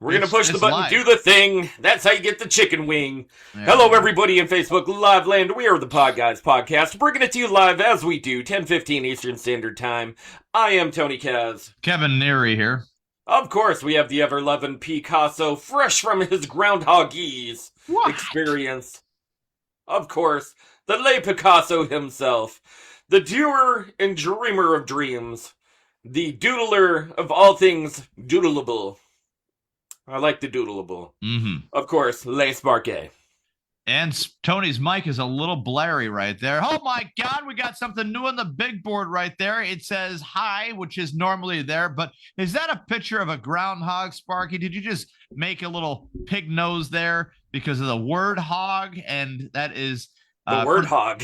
We're going to push the button, live. do the thing. That's how you get the chicken wing. Yeah. Hello, everybody in Facebook Live Land. We are the Podguyz Podcast, bringing it to you live as we do, 10:15 Eastern Standard Time. I am Tony Kaz. Kevin Neary here. Of course, we have the ever-loving Picasso, fresh from his Groundhogese experience. Of course, the lay Picasso himself, the doer and dreamer of dreams, the doodler of all things doodleable. I like the doodleable. Mm-hmm. Of course, Les Barquet. And Tony's mic is a little blurry right there. Oh my God, we got something new on the big board right there. It says hi, which is normally there, but is that a picture of a groundhog, Sparky? Did you just make a little pig nose there because of the word hog? And that is... the word hog.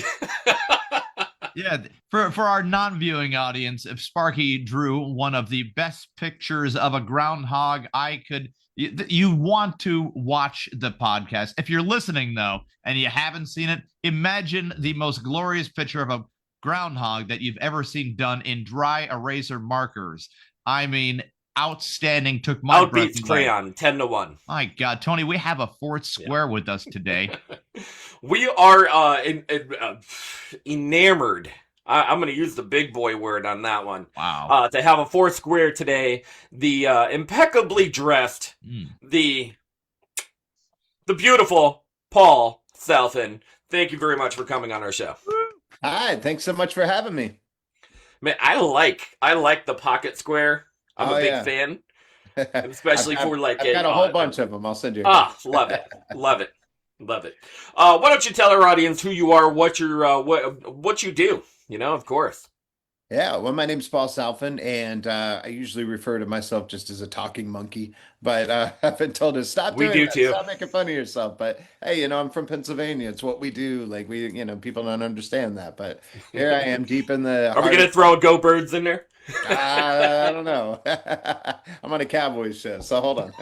Yeah, for our non-viewing audience, if Sparky drew one of the best pictures of a groundhog I could... You want to watch the podcast. If you're listening, though, and you haven't seen it, imagine the most glorious picture of a groundhog that you've ever seen done in dry eraser markers. I mean, outstanding. Took my breath Outbeats crayon, 10-1. My God, Tony, we have a fourth square with us today. We are enamored. I'm going to use the big boy word on that one. Wow. To have a fourth square today, the impeccably dressed, the beautiful Paul Salfen. Thank you very much for coming on our show. Hi, thanks so much for having me. Man, I like the pocket square. I'm a big fan, especially for like I've got a whole bunch of them. I'll send you. Love it, love it, love it. Why don't you tell our audience who you are, what you're, what you do? You know, of course. Yeah, well, my name's Paul Salfen, and I usually refer to myself just as a talking monkey, but I've been told to stop doing that, stop making fun of yourself. But hey, I'm from Pennsylvania. It's what we do. Like people don't understand that, but here I am deep in the... Are we going to throw a Go Birds in there? I don't know. I'm on a Cowboys show, so hold on.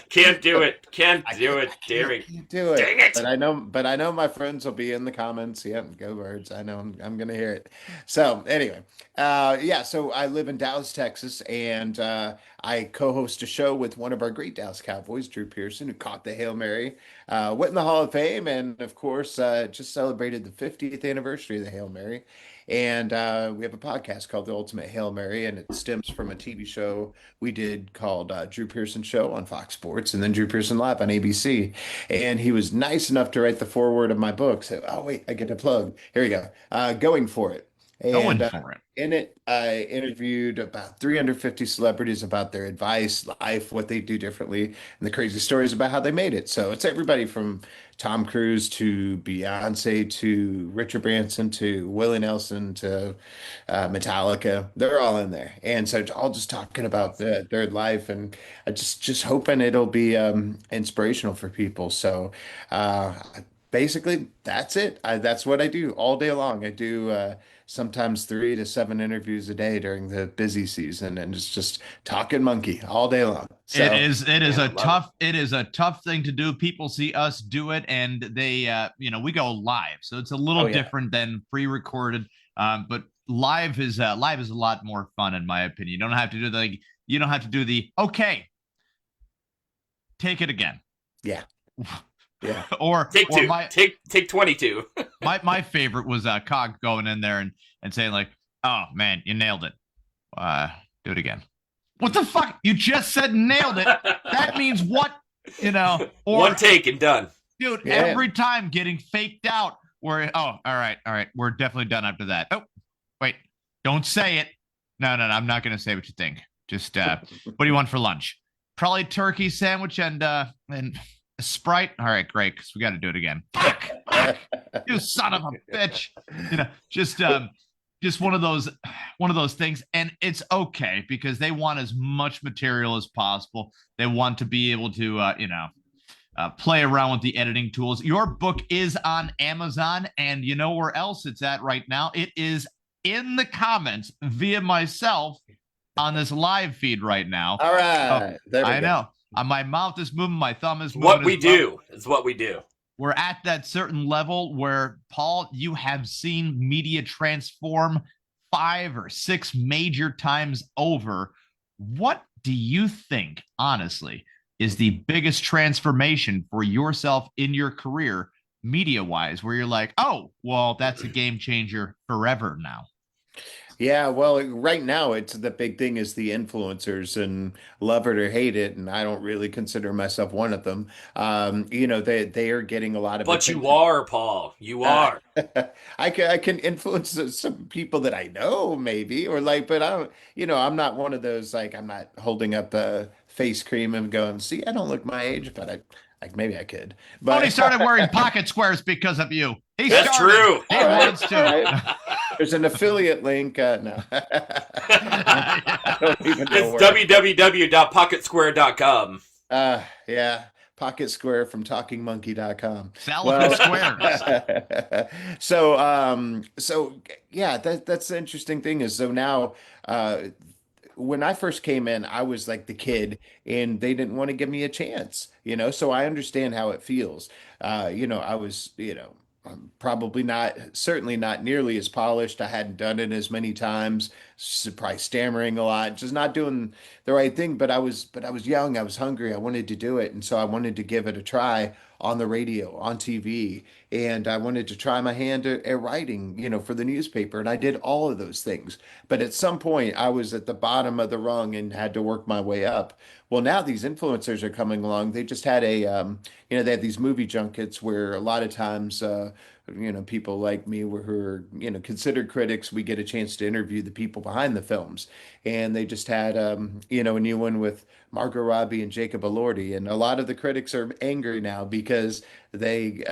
Can't do it. Can't do it. Dang do it. Dang it. But I know my friends will be in the comments. Yeah, go Birds. I know I'm gonna hear it. So anyway, so I live in Dallas, Texas, and I co-host a show with one of our great Dallas Cowboys, Drew Pearson, who caught the Hail Mary, went in the Hall of Fame, and of course just celebrated the 50th anniversary of the Hail Mary. And we have a podcast called The Ultimate Hail Mary, and it stems from a TV show we did called Drew Pearson Show on Fox Sports, and then Drew Pearson Live on ABC. And he was nice enough to write the foreword of my book. So, oh, wait, I get to plug. Here we go. Going for it. Going for it. In it, I interviewed about 350 celebrities about their advice, life, what they do differently, and the crazy stories about how they made it. So it's everybody from Tom Cruise to Beyonce to Richard Branson to Willie Nelson to Metallica. They're all in there. And so it's all just talking about their life, and I just hoping it'll be inspirational for people. So basically, that's it. That's what I do all day long. I do sometimes 3 to 7 interviews a day during the busy season, and it's just talking monkey all day long. So, it is a tough thing to do. People see us do it, and they we go live, so it's a little different than pre-recorded. But live is a lot more fun, in my opinion. You don't have to do the okay, take it again. Yeah. Yeah. Or take 2. Take 22. my favorite was Cog going in there and saying like, "Oh man, you nailed it. Do it again." What the fuck? You just said nailed it. That means what? Or one take and done. Dude, every time getting faked out. All right. We're definitely done after that. Oh, wait, don't say it. No, I'm not gonna say what you think. Just what do you want for lunch? Probably turkey sandwich and Sprite. All right, great, because we got to do it again. Fuck. You son of a bitch. Just one of those things, and it's okay because they want as much material as possible. They want to be able to play around with the editing tools. Your book is on Amazon, and you know where else it's at right now? It is in the comments via myself on this live feed right now. All right. I know. My mouth is moving. My thumb is moving. What we do is what we do. We're at that certain level where, Paul, you have seen media transform 5 or 6 major times over. What do you think, honestly, is the biggest transformation for yourself in your career, media wise, where you're like, oh, well, that's a game changer forever now? Yeah, well, right now it's the big thing is the influencers and love it or hate it, and I don't really consider myself one of them. They are getting a lot of But you attention. are, Paul. You Uh, are. I can influence some people that I know maybe or like, but I don't. I'm not one of those like I'm not holding up the face cream and going, see, I don't look my age, but I like maybe I could, Tony but. started wearing pocket squares because of you. He That's started. true. He All right, wants all to. right. There's an affiliate link. No, I don't even know It's where. www.pocketsquare.com. Yeah, Pocket Square from TalkingMonkey.com. Salafin Well, squares. so yeah, that's the interesting thing is so now, when I first came in, I was like the kid, and they didn't want to give me a chance, So I understand how it feels. I was, probably not, certainly not nearly as polished. I hadn't done it as many times, probably stammering a lot, just not doing the right thing. But I was young, I was hungry, I wanted to do it, and so I wanted to give it a try on the radio, on TV, and I wanted to try my hand at writing, for the newspaper, and I did all of those things. But at some point, I was at the bottom of the rung and had to work my way up. Well, now these influencers are coming along. They just had they had these movie junkets where a lot of times, people like me who are, considered critics, we get a chance to interview the people behind the films. And they just had, a new one with Margot Robbie and Jacob Elordi. And a lot of the critics are angry now because they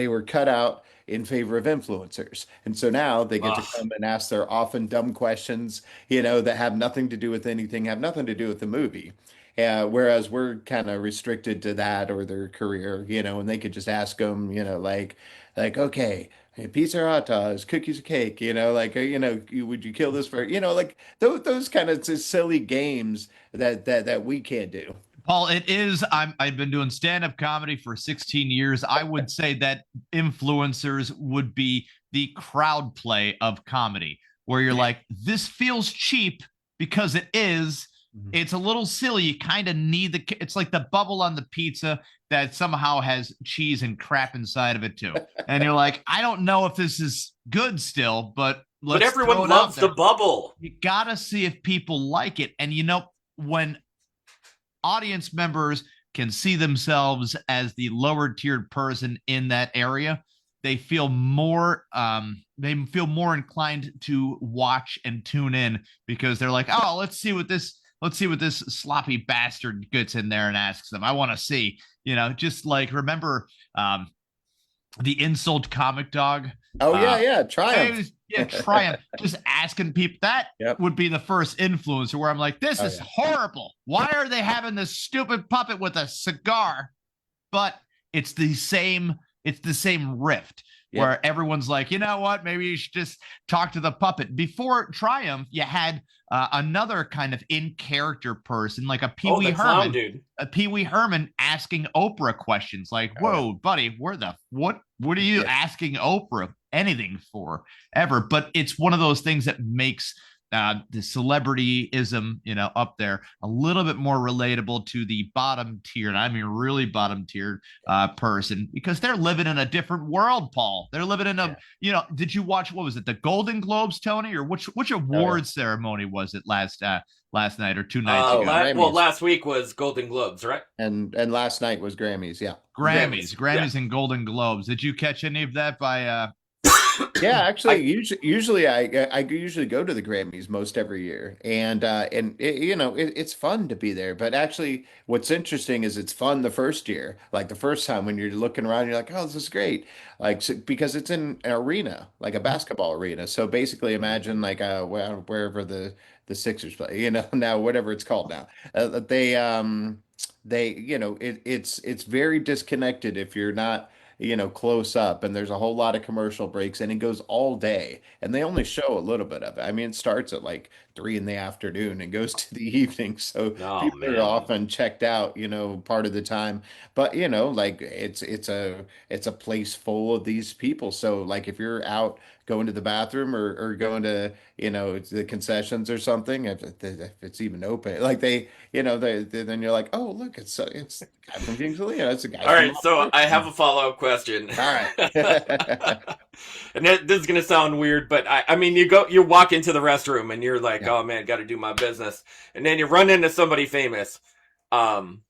were cut out in favor of influencers. And so now they get to Ugh. come and ask their often dumb questions, that have nothing to do with anything, have nothing to do with the movie. Whereas we're kind of restricted to that or their career, and they could just ask them, okay, pizza or hot dogs, cookies or cake, would you kill this for, like those kind of silly games that we can't do. Paul, it is. I've been doing stand-up comedy for 16 years. I would say that influencers would be the crowd play of comedy, where you're like, this feels cheap because it is. Mhm. It's a little silly. You kind of need it's like the bubble on the pizza that somehow has cheese and crap inside of it too. And you're like, I don't know if this is good still, but But let's throw everyone it out loves there. the bubble. You gotta see if people like it. And when audience members can see themselves as the lower tiered person in that area, they feel more inclined to watch and tune in because they're like, oh, let's see what this sloppy bastard gets in there and asks them. I want to see, just like remember the insult comic dog. Oh yeah, Triumph. Triumph. Just asking people that Yep. would be the first influencer where I'm like, this Oh is yeah. horrible. Why are they having this stupid puppet with a cigar? But it's the same. It's the same rift Yep. where everyone's like, you know what? Maybe you should just talk to the puppet. Before Triumph, you had another kind of in character person, like a Pee Oh, Wee the clown Herman, dude. asking Oprah questions like, Oh, yeah. whoa, buddy, what are you Yeah. asking Oprah anything for ever? But it's one of those things that makes the celebrityism, up there a little bit more relatable to the bottom tier. And I mean, really bottom tier person because they're living in a different world, Paul. They're living in did you watch, what was it? The Golden Globes, Tony, or which award ceremony was it last night or 2 nights ago? Grammys. Last week was Golden Globes, right? And last night was Grammys. Yeah. Grammys and Golden Globes. Did you catch any of that by Yeah, actually, usually I usually go to the Grammys most every year, and it's fun to be there. But actually, what's interesting is it's fun the first year, like the first time when you're looking around, you're like, oh, this is great, like because it's in an arena, like a basketball arena. So basically, imagine like wherever the Sixers play, now whatever it's called now, they it's very disconnected if you're not close up, and there's a whole lot of commercial breaks, and it goes all day, and they only show a little bit of it. I mean, it starts at like 3 in the afternoon and goes to the evening, so Oh people are man. often checked out, part of the time. But like it's a place full of these people. So like if you're out going to the bathroom or going to, the concessions or something, if it's even open. Like then you're like, oh, look, it's the guy from Kings of Leon. It's a guy All from right, so I have Operation. a follow-up question. All right. And this is gonna sound weird, but I mean, you walk into the restroom and you're like, Yeah. oh man, got to do my business, and then you run into somebody famous. Um,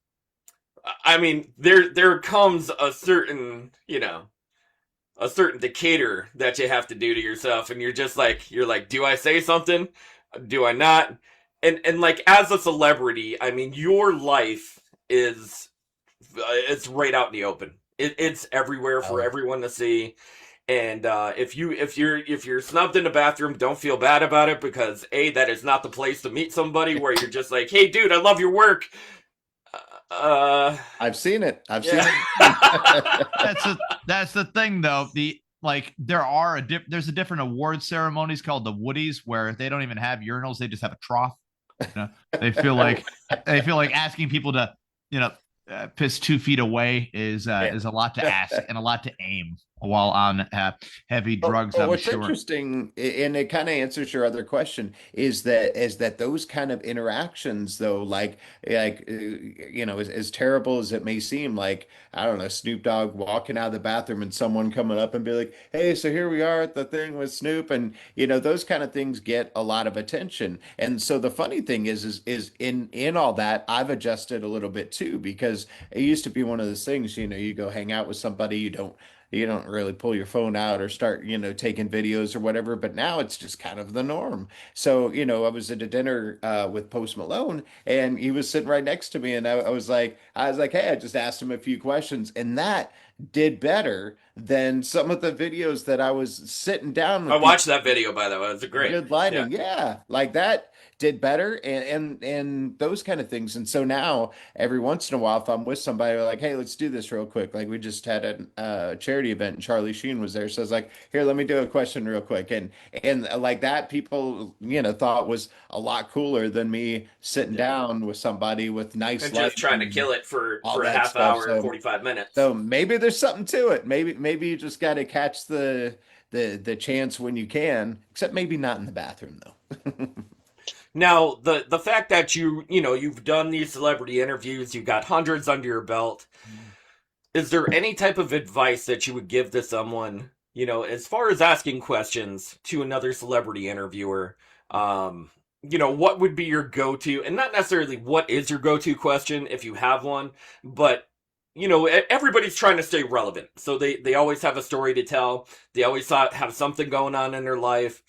I mean, there comes a certain, a certain Decatur that you have to do to yourself, and you're like, do I say something? Do I not? And like as a celebrity, I mean, your life is it's right out in the open. It's everywhere for Oh, everyone to see. And if you're snubbed in the bathroom, don't feel bad about it, because that is not the place to meet somebody where you're just like, hey dude, I love your work. I've seen it. I've seen Yeah. it. That's the thing though. There's a different award ceremonies called the Woodies where they don't even have urinals, they just have a trough. They feel like asking people to, piss 2 feet away is a lot to ask and a lot to aim while on heavy drugs. I'm What's sure. interesting, and it kind of answers your other question, is that those kind of interactions, though, as terrible as it may seem, like I don't know, Snoop Dogg walking out of the bathroom and someone coming up and be like, "Hey, so here we are at the thing with Snoop," and those kind of things get a lot of attention. And so the funny thing is in all that, I've adjusted a little bit too, because it used to be one of those things, you go hang out with somebody, you don't really pull your phone out or start, taking videos or whatever. But now it's just kind of the norm. So, I was at a dinner with Post Malone, and he was sitting right next to me, and I was like, hey, I just asked him a few questions, and that did better than some of the videos that I was sitting down I with people watched that video, by the way. It's a with great. good Yeah. lighting. Yeah, like that did better, and those kind of things. And so now every once in a while, if I'm with somebody, we're like, hey, let's do this real quick. Like we just had a charity event and Charlie Sheen was there. So I was like, here, let me do a question real quick. And like that, people, thought was a lot cooler than me sitting Yeah. down with somebody with nice And just lighting trying to and kill it for all a that half stuff. hour, So 45 minutes. so maybe there's something to it. Maybe you just got to catch the chance when you can, except maybe not in the bathroom though. Now, the fact that you've done these celebrity interviews, you've got hundreds under your belt. Is there any type of advice that you would give to someone, as far as asking questions to another celebrity interviewer? What would be your go-to, and not necessarily what is your go-to question if you have one, but everybody's trying to stay relevant. So they always have a story to tell. They always have something going on in their life.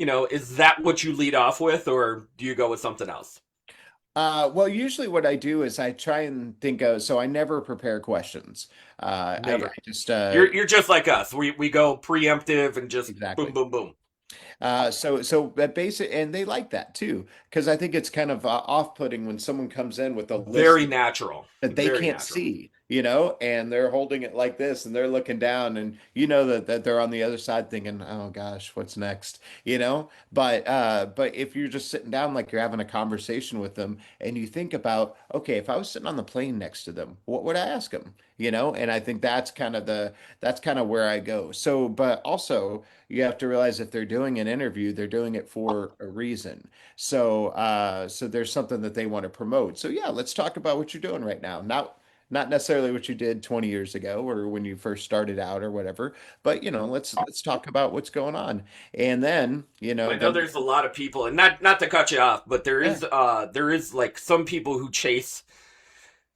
Is that what you lead off with, or do you go with something else? Well, usually what I do is I try and think of, so I never prepare questions. I Never. just, You're just like us. We go preemptive and just boom, exactly. boom, boom. So that basic, and they like that too, because I think it's kind of off-putting when someone comes in with a list Very natural. that they Very can't natural. see, and they're holding it like this and they're looking down, and that they're on the other side thinking, oh gosh, what's next? But if you're just sitting down like you're having a conversation with them and you think about, okay, if I was sitting on the plane next to them, what would I ask them? And I think that's kind of where I go. So, but also you have to realize if they're doing an interview, they're doing it for a reason. So there's something that they want to promote. So yeah, let's talk about what you're doing right now. Not necessarily what you did 20 years ago or when you first started out or whatever, but let's talk about what's going on. And then, I know there's a lot of people, and not to cut you off, but yeah. there is like some people who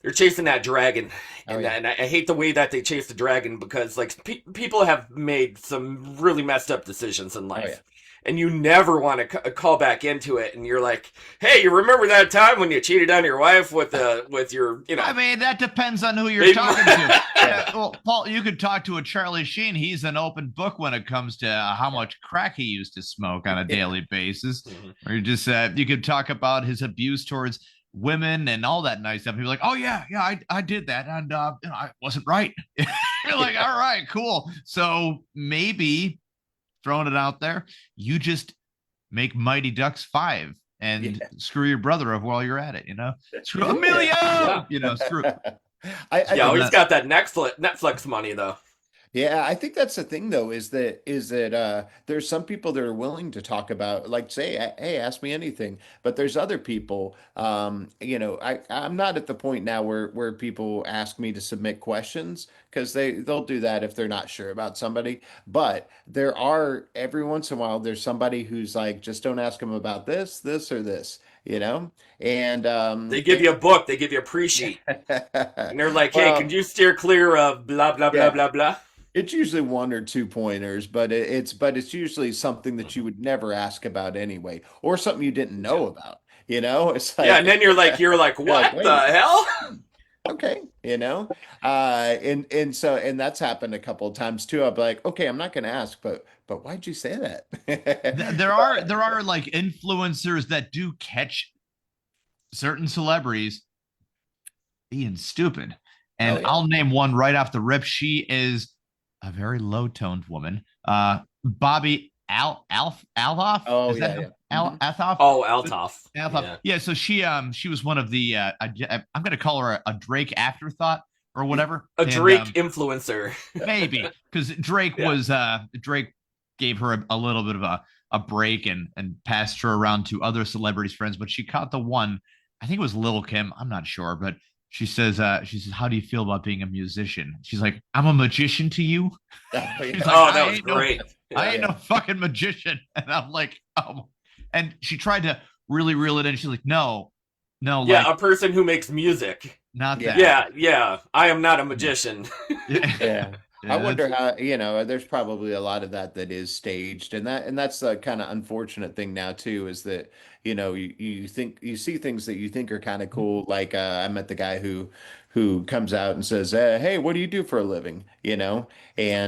they're chasing that dragon, Oh and yeah. I hate the way that they chase the dragon, because like people have made some really messed up decisions in Oh yeah. life, and you never want to call back into it, and you're like, hey, you remember that time when you cheated on your wife with your I mean, that depends on who you're Maybe- talking to. Yeah. Well, Paul, you could talk to a Charlie Sheen. He's an open book when it comes to how much crack he used to smoke on a Yeah. daily basis. Mhm. Or you could talk about his abuse towards women and all that nice stuff. People like, oh yeah, I did that, and I wasn't right. You're like, all right, cool. So maybe throwing it out there, you just make Mighty Ducks 5 and Yeah. screw your brother up while you're at it. Screw Yeah. Emilio. Yeah. Screw. I Yeah, think he's got that Netflix money though. Yeah, I think that's the thing though, is that there's some people that are willing to talk about, like, say, hey, ask me anything. But there's other people, I'm not at the point now where people ask me to submit questions, because they'll do that if they're not sure about somebody. But there are, every once in a while, there's somebody who's like, just don't ask them about this or this, you know? And They give you a book, they give you a pre-sheet, and they're like, "Hey, can well, you steer clear of blah blah blah yeah. blah blah?" It's usually one or two pointers, but it's usually something that you would never ask about anyway, or something you didn't Yeah, know about. It's yeah, like and then you're like, you're like, "What the wait, hell?" okay, and that's happened a couple of times too. I'll be like, okay, I'm not going to ask, but why'd you say that? There are like influencers that do catch certain celebrities being stupid. Oh And yeah. I'll name one right off the rip. She is a very low-toned woman. Bobby Alhoff. Oh Is yeah, that yeah. Al Althoff? Oh, Altoff. Althoff. Yeah. Yeah, so she was one of the I'm gonna call her a Drake afterthought or whatever. A And Drake influencer. maybe because Drake Yeah. was Drake gave her a little bit of a break and passed her around to other celebrities friends, but she caught the one, I think it was Lil Kim, I'm not sure, but she says, how do you feel about being a musician? She's like, I'm a magician to you. Oh She's yeah. like, Oh, I that was ain't no great. I Yeah. ain't no fucking magician. And I'm like, oh, and she tried to really reel it in. She's like, no, like Yeah, a person who makes music. not Yeah. that. Yeah. I am not a magician. Yeah. I Yeah, wonder that's how, there's probably a lot of that is staged, and that's the kind of unfortunate thing now too, is that, you think you see things that you think are kind of cool. Like I met the guy who comes out and says, "Hey, what do you do for a living?" And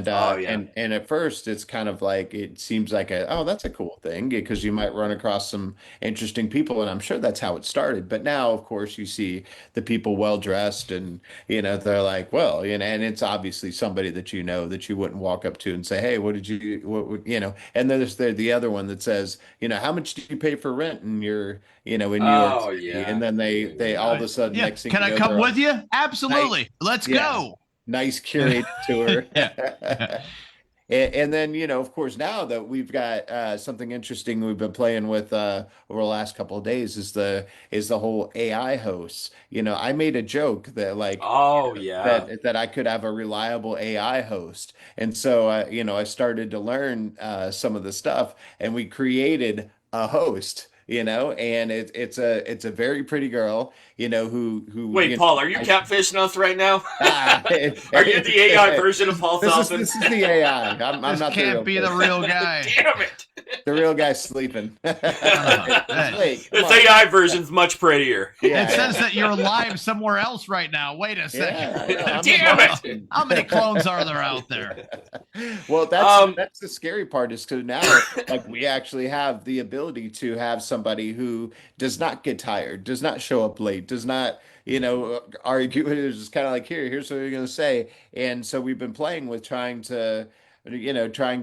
Oh yeah. at first it's kind of like, it seems like oh, that's a cool thing, because you might run across some interesting people, and I'm sure that's how it started. But now, of course, you see the people well dressed, and they're like, well, and it's obviously somebody that that you wouldn't walk up to and say, hey, what did you, what would, and then there's the other one that says, how much do you pay for rent in in New York Oh City? And yeah. then they all of uh, a sudden, yeah. next thing Can you I know, come they're with on you? night, Absolutely. Let's yeah, go. nice curated tour. Yeah. And then, of course, now that we've got something interesting we've been playing with over the last couple of days, is the whole AI hosts. I made a joke that, like, Oh yeah. that I could have a reliable AI host, and so I started to learn some of the stuff, and we created a host. And it's a very pretty girl, who Wait, Paul, are you catfishing us right now? Ah, Are you the AI version of Paul Salfen? this is the AI. I'm This not the can't real be the person. real guy. Damn it! The real guy's sleeping. Wait, come This on. AI version's much prettier. Yeah, It says that you're live somewhere else right now. Wait a second. yeah, yeah, I'm in Damn it! Boston. How many clones are there out there? Well, that's Um, that's the scary part, is because now, like, we actually have the ability to have somebody who does not get tired, does not show up late, does not, argue. It's just kind of like, here's what you're going to say. And so we've been playing with trying to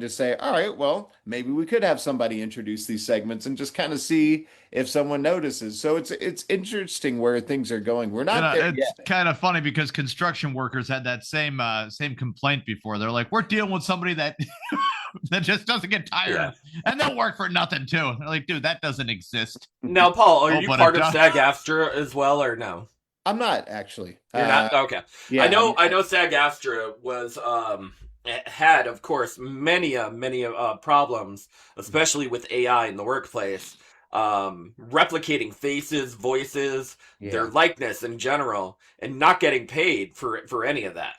say, all right, well, maybe we could have somebody introduce these segments and just kind of see if someone notices. So it's interesting where things are going. We're not there It's yet. kind of funny because construction workers had that same complaint before. They're like, we're dealing with somebody that that just doesn't get tired, Yeah. and they'll work for nothing too. They're like, dude, that doesn't exist. Now, Paul, are Oh, you but part it of does. SAG-AFTRA as well, or no? I'm not actually. You're not? Okay. Yeah, I know SAG-AFTRA was had, of course, many problems, especially with AI in the workplace, replicating faces, voices, their yeah, likeness in general, and not getting paid for any of that.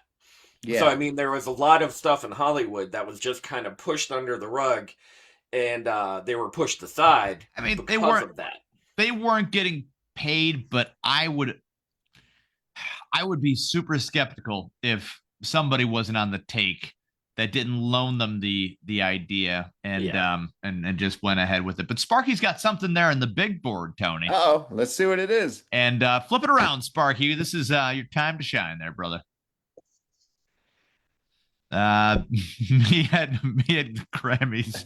So I yeah. mean, there was a lot of stuff in Hollywood that was just kind of pushed under the rug, and they were pushed aside I mean, because of that. they weren't getting paid, but I would be super skeptical if somebody wasn't on the take that didn't loan them the idea and Yeah. and just went ahead with it. But Sparky's got something there in the big board, Tony. Uh-oh, let's see what it is. And flip it around, Sparky. This is your time to shine there, brother. Me at Grammys.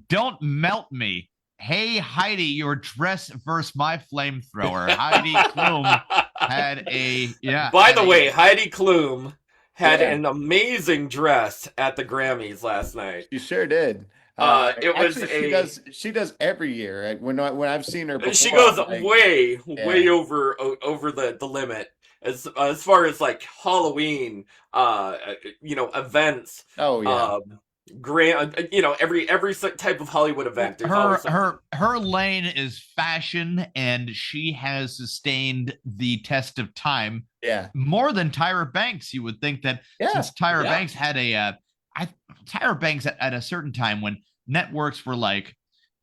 Don't melt me. Hey Heidi, your dress versus my flamethrower. Heidi Klum had a By had the a- way, Heidi Klum had an amazing dress at the Grammys last night. She sure did. It was she does every year. When I've seen her before, she goes like, way over the limit as far as like Halloween, events. Oh yeah. Grand, every type of Hollywood event. Her lane is fashion, and she has sustained the test of time. Yeah, more than Tyra Banks. You would think that since Tyra Banks had Tyra Banks at a certain time when networks were like,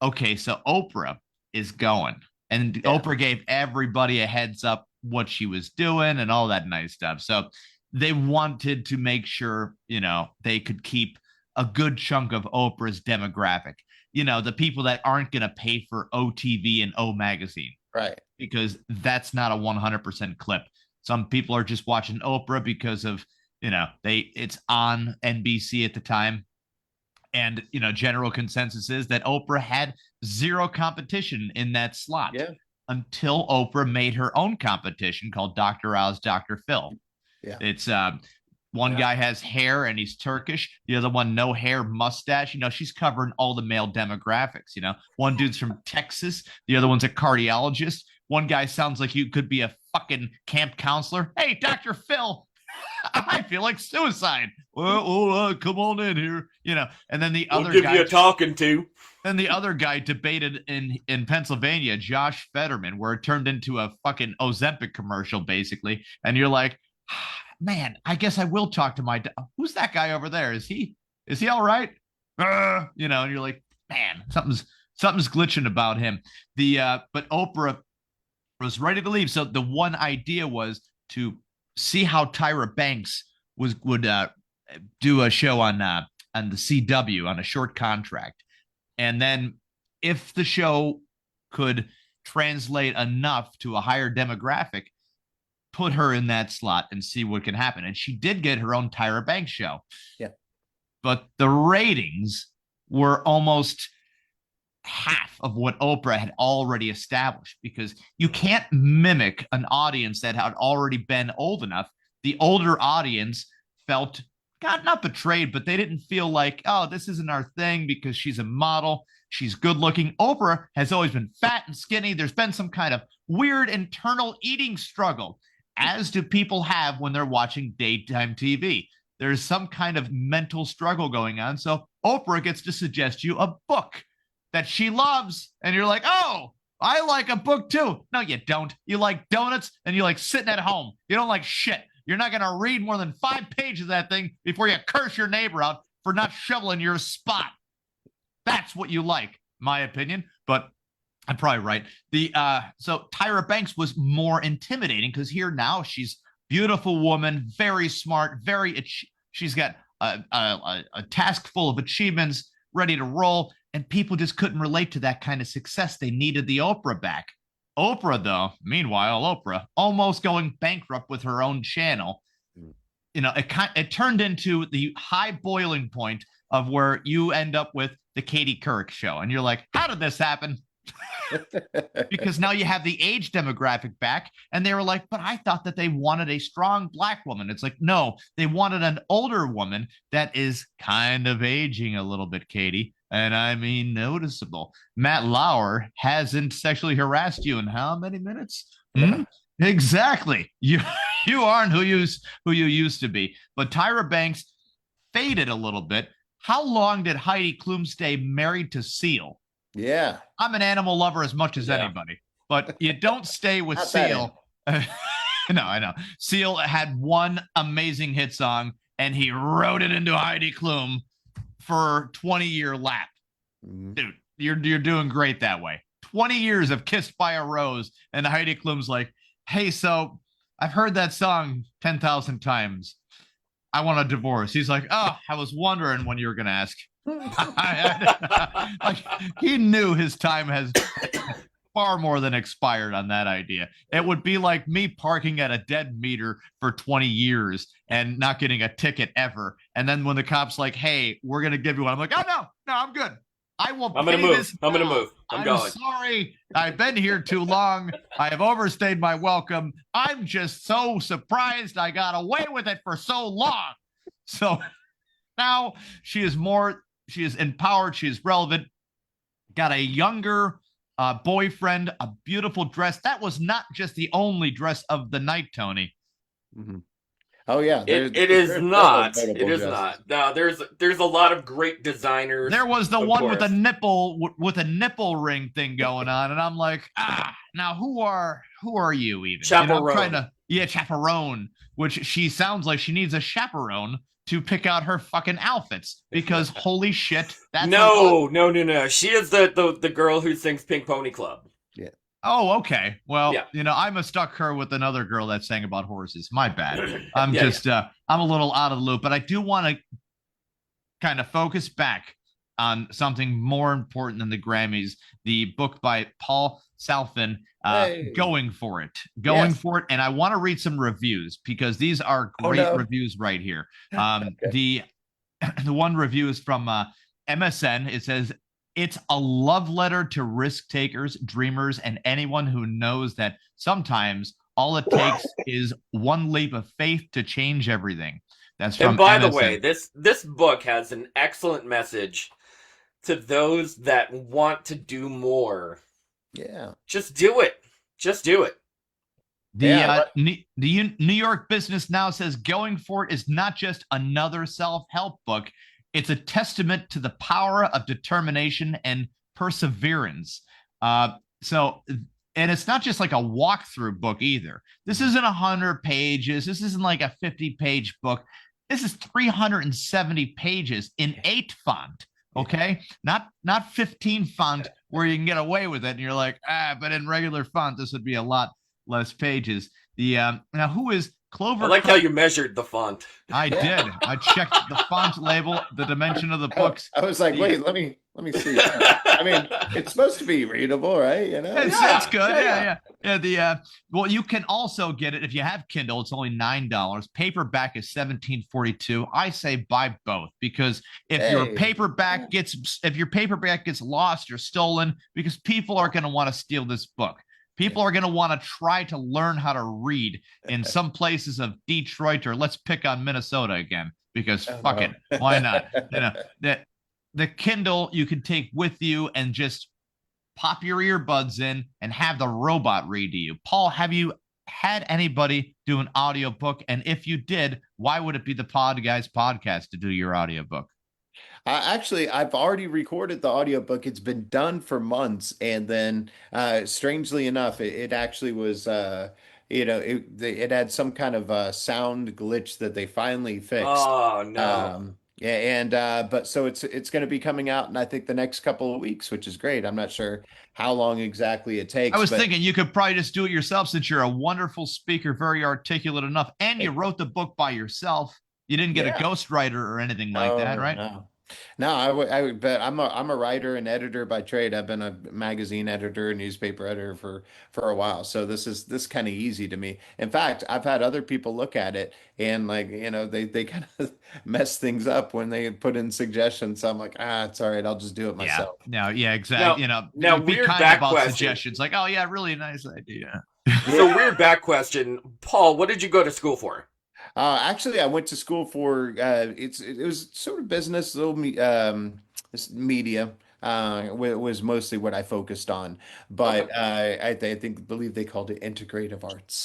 okay, so Oprah is going, and Oprah gave everybody a heads up what she was doing and all that nice stuff. So they wanted to make sure they could keep a good chunk of Oprah's demographic, the people that aren't going to pay for OTV and O Magazine. Right. Because that's not a 100% clip. Some people are just watching Oprah because of, it's on NBC at the time. And, general consensus is that Oprah had zero competition in that slot until Oprah made her own competition called Dr. Oz, Dr. Phil. Yeah. It's, one guy has hair and he's Turkish. The other one, no hair, mustache. She's covering all the male demographics. One dude's from Texas. The other one's a cardiologist. One guy sounds like you could be a fucking camp counselor. Hey, Dr. Phil, I feel like suicide. Well, come on in here. And then the other give guy you a talking to. Then the other guy debated in Pennsylvania, Josh Fetterman, where it turned into a fucking Ozempic commercial, basically. And you're like, man, I guess I will talk to who's that guy over there? Is he all right? And you're like, man, something's glitching about him. But Oprah was ready to leave. So the one idea was to see how Tyra Banks would do a show on the CW on a short contract. And then if the show could translate enough to a higher demographic, put her in that slot and see what can happen. And she did get her own Tyra Banks show. Yeah. But the ratings were almost half of what Oprah had already established, because you can't mimic an audience that had already been old enough. The older audience felt not betrayed, but they didn't feel like, oh, this isn't our thing because she's a model. She's good looking. Oprah has always been fat and skinny. There's been some kind of weird internal eating struggle, as do people have when they're watching daytime TV. There's some kind of mental struggle going on. So Oprah gets to suggest you a book that she loves. And you're like, oh, I like a book too. No, you don't. You like donuts and you like sitting at home. You don't like shit. You're not going to read more than 5 pages of that thing before you curse your neighbor out for not shoveling your spot. That's what you like, my opinion. But I'm probably right. So Tyra Banks was more intimidating because here now she's beautiful woman, very smart, she's got a task full of achievements, ready to roll, and people just couldn't relate to that kind of success. They needed the Oprah back. Meanwhile, Oprah almost going bankrupt with her own channel. It turned into the high boiling point of where you end up with the Katie Couric show, and you're like, how did this happen? Because now you have the age demographic back, and they were like, but I thought that they wanted a strong black woman. It's like, no, they wanted an older woman that is kind of aging a little bit, Katie, and I mean noticeable. Matt Lauer hasn't sexually harassed you in how many minutes? Exactly. You aren't who you used to be. But Tyra Banks faded a little bit. How long did Heidi Klum stay married to Seal? Yeah. I'm an animal lover as much as anybody, but you don't stay with Seal. No, I know. Seal had one amazing hit song, and he wrote it into Heidi Klum for 20-year lap. Dude, you're doing great that way. 20 years of Kissed by a Rose, and Heidi Klum's like, hey, so I've heard that song 10,000 times. I want a divorce. He's like, oh, I was wondering when you were going to ask. Like, he knew his time has far more than expired on that idea. It would be like me parking at a dead meter for 20 years and not getting a ticket ever. And then when the cop's like, hey, we're going to give you one, I'm like, oh, no, I'm good. I will I'm gonna pay move. this I'm gonna now. move. I'm I'm going. sorry. I've been here too long. I have overstayed my welcome. I'm just so surprised I got away with it for so long. So now she is empowered. She is relevant. Got a younger boyfriend, a beautiful dress. That was not just the only dress of the night, Tony. Mm-hmm. Oh yeah, It is not. It notable is dresses. not. No, there's a lot of great designers. There was the of one course. with a nipple ring thing going on, and I'm like, now who are you even? Chaperone. Chaperone. Which she sounds like she needs a chaperone to pick out her fucking outfits because holy shit, that's no. She is the girl who sings Pink Pony Club. Yeah. Oh, okay. Well, yeah. I mistook her with another girl that sang about horses. My bad. I'm I'm a little out of the loop, but I do want to kind of focus back on something more important than the Grammys. The book by Paul Salfen, Going For It. For It. And I want to read some reviews because these are great reviews right here. Okay. The one review is from MSN. It says, it's a love letter to risk takers, dreamers, and anyone who knows that sometimes all it takes is one leap of faith to change everything. That's from And by MSN. the way, this book has an excellent message to those that want to do more. Yeah. Just do it. Just do it. The New York Business Now says Going For It is not just another self-help book. It's a testament to the power of determination and perseverance. And it's not just like a walkthrough book either. This isn't 100 pages. This isn't like a 50-page book. This is 370 pages in 8 font. Okay, not 15 font where you can get away with it, and you're like, but in regular font this would be a lot less pages. The now who is Clover? I like how you measured the font. I did. I checked the font label, the dimension of the books. I was like, wait, let me see. I mean, it's supposed to be readable, right? It's good. Yeah. Well, you can also get it if you have Kindle. It's only $9. Paperback is $17.42. I say buy both because if your paperback gets lost or stolen, because people are going to want to steal this book. People are going to want to try to learn how to read in some places of Detroit, or let's pick on Minnesota again, because fuck it. Why not? The Kindle you can take with you and just pop your earbuds in and have the robot read to you. Paul, have you had anybody do an audiobook? And if you did, why would it be the Podguyz Podcast to do your audiobook? Actually, I've already recorded the audiobook. It's been done for months. And then, strangely enough, it actually was, it had some kind of sound glitch that they finally fixed. Oh, no. But so it's going to be coming out in, I think, the next couple of weeks, which is great. I'm not sure how long exactly it takes. I was thinking you could probably just do it yourself since you're a wonderful speaker, very articulate enough, and you wrote the book by yourself. You didn't get a ghostwriter or anything like that, right? No, but I'm a writer and editor by trade. I've been a magazine editor, a newspaper editor for a while. So this kind of easy to me. In fact, I've had other people look at it and they kind of mess things up when they put in suggestions. So I'm like, it's all right. I'll just do it myself. Exactly. Now be weird kind back about question. Suggestions like, oh yeah, really nice idea. So weird back question, Paul. What did you go to school for? Actually, I went to school for it was sort of business, media was mostly what I focused on, but I believe they called it integrative arts.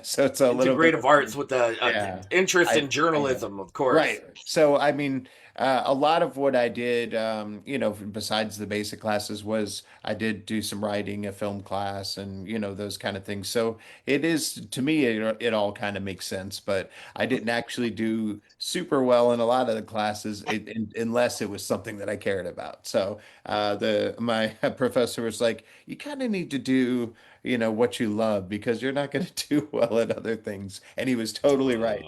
So it's a little bit integrative arts with the interest in journalism, of course. Right. So I mean, a lot of what I did, besides the basic classes, was I did do some writing, a film class, and those kind of things. So it is, to me, it all kind of makes sense. But I didn't actually do super well in a lot of the classes, unless it was something that I cared about. So my professor was like, "You kind of need to do." What you love, because you're not going to do well at other things. And he was totally right.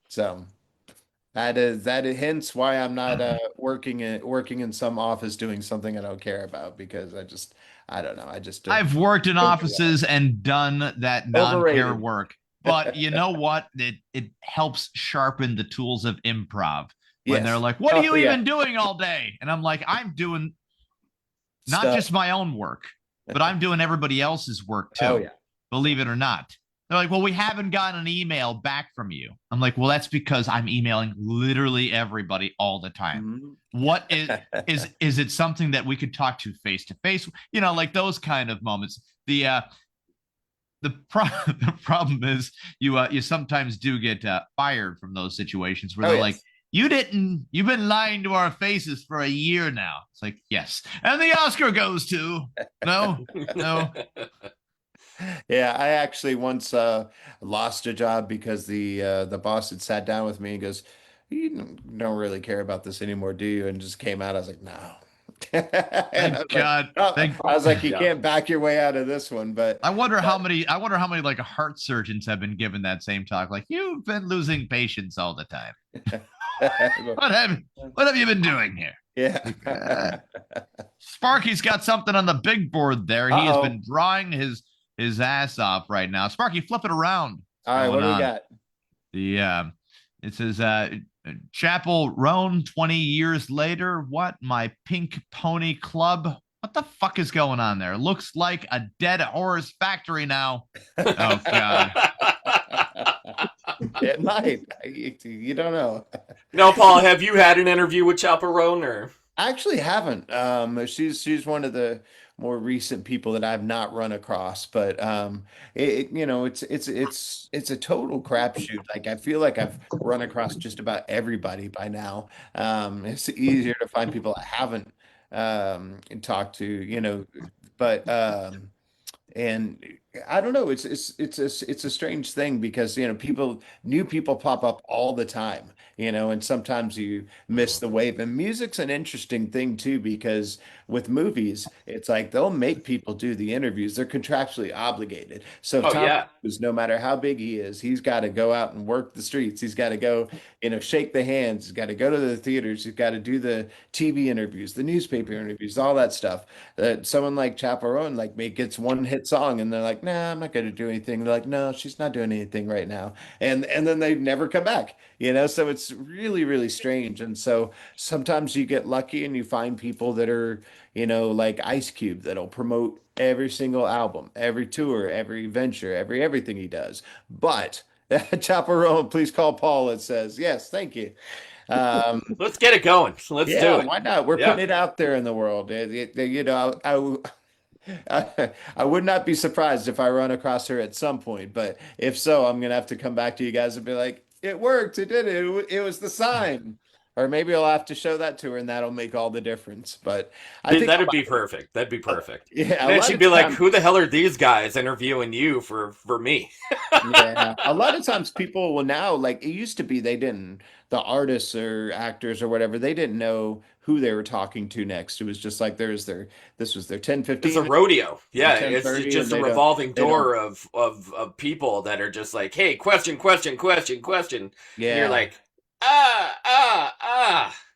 So that is hence why I'm not working in some office doing something I don't care about, because I don't know. I've worked in offices and done that non-care work. But you know what? It helps sharpen the tools of improv. when they're like, what are you even doing all day? And I'm like, I'm doing not just my own work, but I'm doing everybody else's work too. Oh, yeah. Believe it or not. They're like, well, we haven't gotten an email back from you. I'm like, well, that's because I'm emailing literally everybody all the time. Mm-hmm. What is it something that we could talk to face? You know, like those kind of moments. The problem is you sometimes do get fired from those situations where they're like, you've been lying to our faces for a year now. It's like, yes. And the Oscar goes to, no. Yeah, I actually once lost a job because the boss had sat down with me and goes, "You don't really care about this anymore, do you?" And just came out. I was like, "No." Thank God. I was like, you can't back your way out of this one. But I wonder how many like heart surgeons have been given that same talk. Like, you've been losing patience all the time. What have you been doing here? Yeah. Sparky's got something on the big board there. He has been drawing his ass off right now. Sparky, flip it around. All right, what do we got? It says Chapel Roan 20 years later. What? My Pink Pony Club. What the fuck is going on there? Looks like a dead horse factory now. Oh God. It might. You don't know. No, Paul, have you had an interview with Chaperone or? I actually haven't. She's one of the more recent people that I've not run across, but it's a total crapshoot. Like I feel like I've run across just about everybody by now. It's easier to find people I haven't talked to, but and I don't know. It's a strange thing because new people pop up all the time, and sometimes you miss the wave. And music's an interesting thing too because with movies, it's like they'll make people do the interviews. They're contractually obligated. So if Tom Cruise, no matter how big he is, he's got to go out and work the streets. He's got to go, shake the hands. He's got to go to the theaters. He's got to do the TV interviews, the newspaper interviews, all that stuff. Someone like Chaperone gets one hit song and they're like, nah, I'm not going to do anything. They're like, no, she's not doing anything right now. And then they never come back, so it's really, really strange. And so sometimes you get lucky and you find people that are, like Ice Cube that'll promote every single album, every tour, every venture, everything he does. But Chaperone, please call Paul. It says, yes, thank you. Let's get it going. Let's do it. Why not? We're putting it out there in the world. I would not be surprised if I run across her at some point, but if so, I'm gonna have to come back to you guys and be like, it worked, it did it, it was the sign. Or maybe I'll have to show that to her and that'll make all the difference. But I think that'd be perfect. That'd be perfect. Yeah. And then she'd be like, who the hell are these guys interviewing you for me? Yeah. A lot of times people will now, like it used to be, the artists or actors or whatever, they didn't know who they were talking to next. It was just like this was their 10-15. It's a rodeo. Yeah, it's just a revolving door of people that are just like, hey, question. Yeah. And you're like,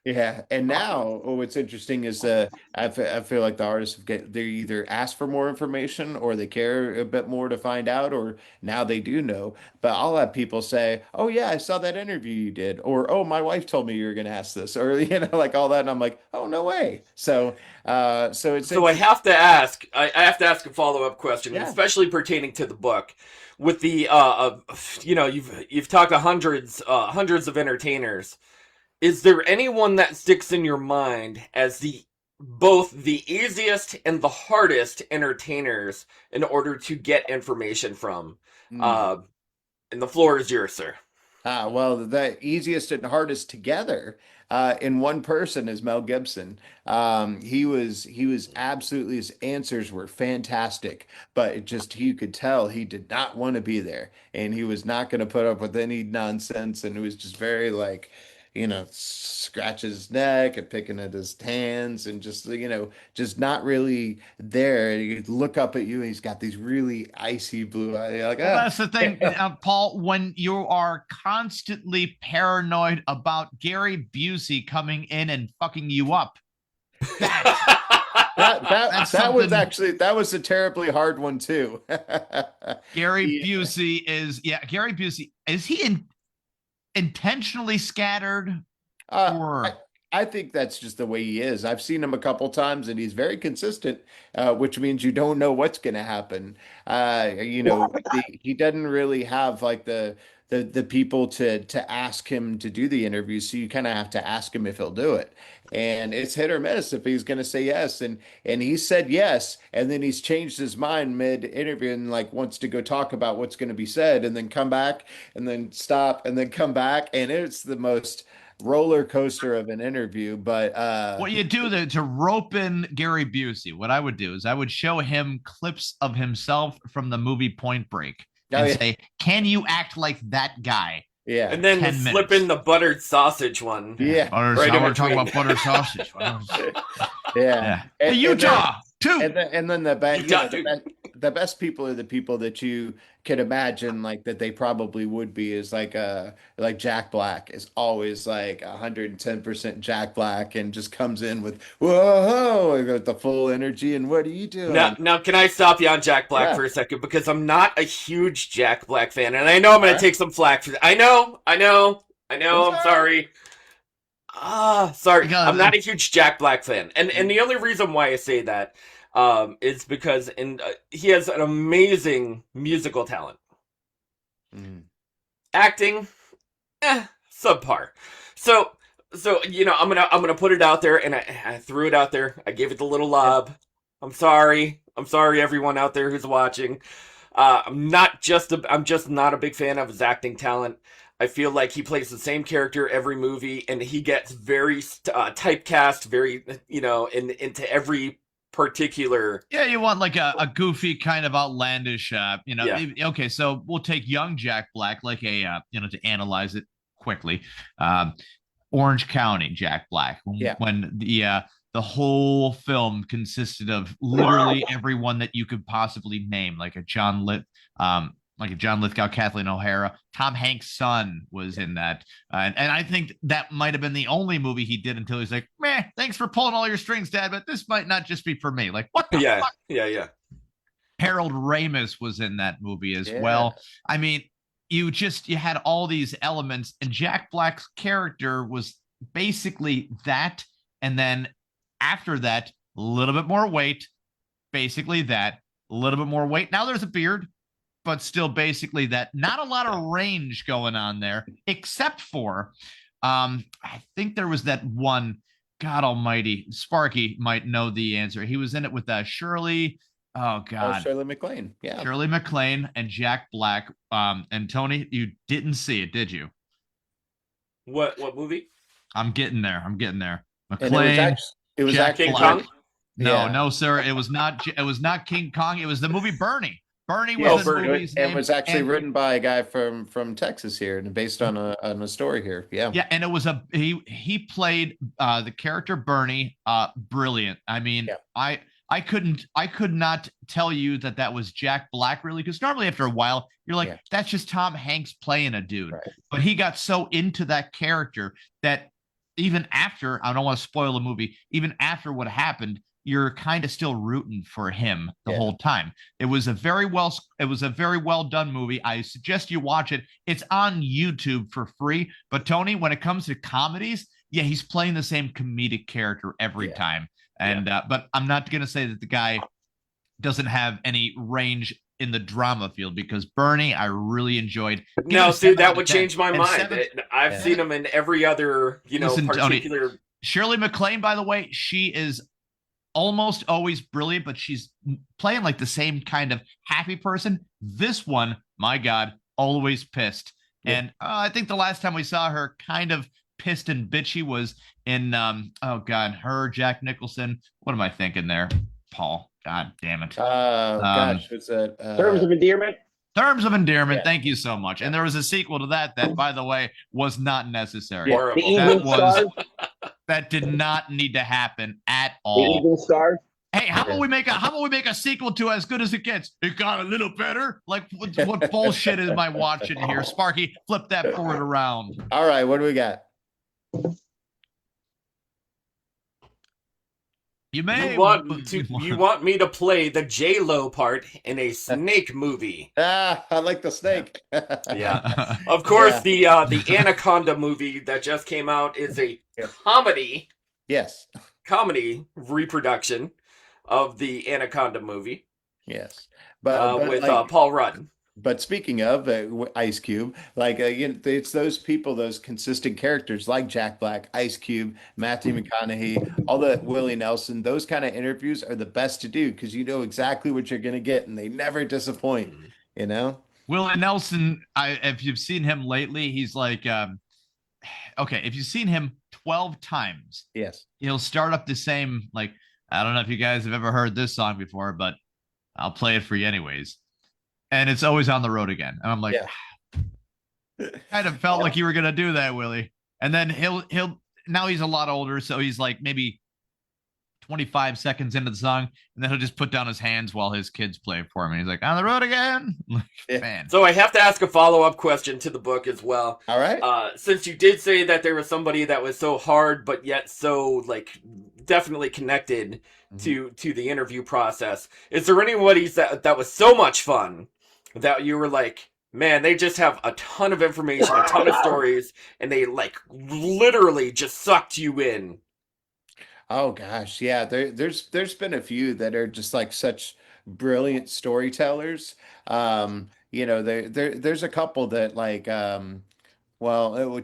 Yeah, and now what's interesting is I feel like the artists they either ask for more information or they care a bit more to find out, or now they do know. But I'll have people say, "Oh yeah, I saw that interview you did," or "Oh, my wife told me you were going to ask this," or like all that, and I'm like, "Oh no way!" So so I have to ask. I have to ask a follow-up question, especially pertaining to the book. With the you've talked to hundreds of entertainers. Is there anyone that sticks in your mind as both the easiest and the hardest entertainers in order to get information from? And the floor is yours, sir. Well, the easiest and hardest together in one person is Mel Gibson. He was absolutely, his answers were fantastic, but you could tell he did not want to be there, and he was not going to put up with any nonsense, and it was just very like, scratching his neck and picking at his hands and just not really there. You look up at you and he's got these really icy blue eyes. You're like, well, that's the thing, Paul, when you are constantly paranoid about Gary Busey coming in and fucking you up. That was a terribly hard one too. Gary Busey is he intentionally scattered? Or I think that's just the way he is. I've seen him a couple times and he's very consistent, which means you don't know what's going to happen. He doesn't really have like the people to ask him to do the interview, so you kind of have to ask him if he'll do it. And it's hit or miss if he's going to say yes. And he said yes, and then he's changed his mind mid interview and like wants to go talk about what's going to be said, and then come back, and then stop, and then come back, and it's the most roller coaster of an interview. But what you do to rope in Gary Busey, what I would do is I would show him clips of himself from the movie Point Break and say, can you act like that guy? Yeah. And then slip in the buttered sausage one. Yeah. We're talking about butter sausage. Yeah. And Utah, too. And then the best people are the people that you can imagine like that they probably would be is like Jack Black is always like 110% Jack Black and just comes in with whoa with the full energy. And what are you doing? Now can I stop you on Jack Black for a second, because I'm not a huge Jack Black fan, and I know I'm going to take some flack for that. I know. I'm sorry. Sorry. I'm not a huge Jack Black fan, and the only reason why I say that is because he has an amazing musical talent. Acting, subpar. So I'm gonna put it out there, and I threw it out there. I gave it the little lob. I'm sorry, everyone out there who's watching. I'm just not a big fan of his acting talent. I feel like he plays the same character every movie, and he gets very typecast, very into every particular. Yeah, you want like a goofy kind of outlandish, Okay, so we'll take young Jack Black, like to analyze it quickly. Orange County Jack Black, when the whole film consisted of literally everyone that you could possibly name, like a John Lithgow, Kathleen O'Hara. Tom Hanks' son was in that. And I think that might have been the only movie he did until he's like, meh, thanks for pulling all your strings, Dad, but this might not just be for me. Like, what the fuck? Yeah. Harold Ramis was in that movie as well. I mean, you had all these elements, and Jack Black's character was basically that. And then after that, a little bit more weight, basically that, a little bit more weight. Now there's a beard, but still basically that. Not a lot of range going on there, except for, I think there was that one, God almighty, Sparky might know the answer. He was in it with Shirley. Oh, God. Shirley MacLaine. Yeah. Shirley MacLaine and Jack Black. And Tony, you didn't see it, did you? What movie? I'm getting there. MacLaine. It was Jack actually King Black. Kong? No, sir. It was not King Kong. It was the movie Bernie. Bernie was the movie's name. It was actually written by a guy from Texas here and based on a story here. Yeah. Yeah, and it was he played the character Bernie brilliant. I mean, I could not tell you that was Jack Black, really, because normally after a while you're like, that's just Tom Hanks playing a dude. Right. But he got so into that character that even after, I don't want to spoil the movie, even after what happened, you're kind of still rooting for him the whole time. It was a very well done movie. I suggest you watch it. It's on YouTube for free. But Tony, when it comes to comedies, he's playing the same comedic character every time. And but I'm not going to say that the guy doesn't have any range in the drama field, because Bernie, I really enjoyed. No, see, that would change my mind. I've seen him in every other, particular. Tony, Shirley MacLaine, by the way, she is almost always brilliant, but she's playing like the same kind of happy person. This one, my God, always pissed. And I think the last time we saw her kind of pissed and bitchy was in Jack Nicholson. What am I thinking there, Paul? God damn it. What's that? Terms of Endearment. Terms of Endearment. Thank you so much. And there was a sequel to that, by the way, was not necessary. The Evening Stars. That did not need to happen at all. The Evening Stars. Hey, how about we make a sequel to As Good as It Gets? It got a little better. Like, what bullshit am I watching here? Sparky, flip that board around. All right, what do we got? You may You want me to play the J-Lo part in a snake movie? Ah, I like the snake. Yeah. Of course, the Anaconda movie that just came out is a comedy Yes. comedy reproduction of the Anaconda movie. Yes. But with like, Paul Rudd. But speaking of Ice Cube, like it's those people, those consistent characters like Jack Black, Ice Cube, Matthew McConaughey, all the Willie Nelson. Those kind of interviews are the best to do because you know exactly what you're going to get, and they never disappoint. You know, Willie Nelson. If you've seen him lately, he's like, okay, if you've seen him 12 times, yes, he'll start up the same. Like, I don't know if you guys have ever heard this song before, but I'll play it for you anyways. And it's always on the road again. And I'm like, kind of felt like you were gonna do that, Willie. And then he'll now he's a lot older, so he's like maybe 25 seconds into the song, and then he'll just put down his hands while his kids play for him. And he's like, on the road again. Man. So I have to ask a follow-up question to the book as well. All right. Since you did say that there was somebody that was so hard, but yet so like definitely connected to the interview process, is there anybody that was so much fun that you were like, man, they just have a ton of information, a ton of stories, and they like literally just sucked you in? Oh gosh, yeah. There's been a few that are just like such brilliant storytellers. There's a couple that like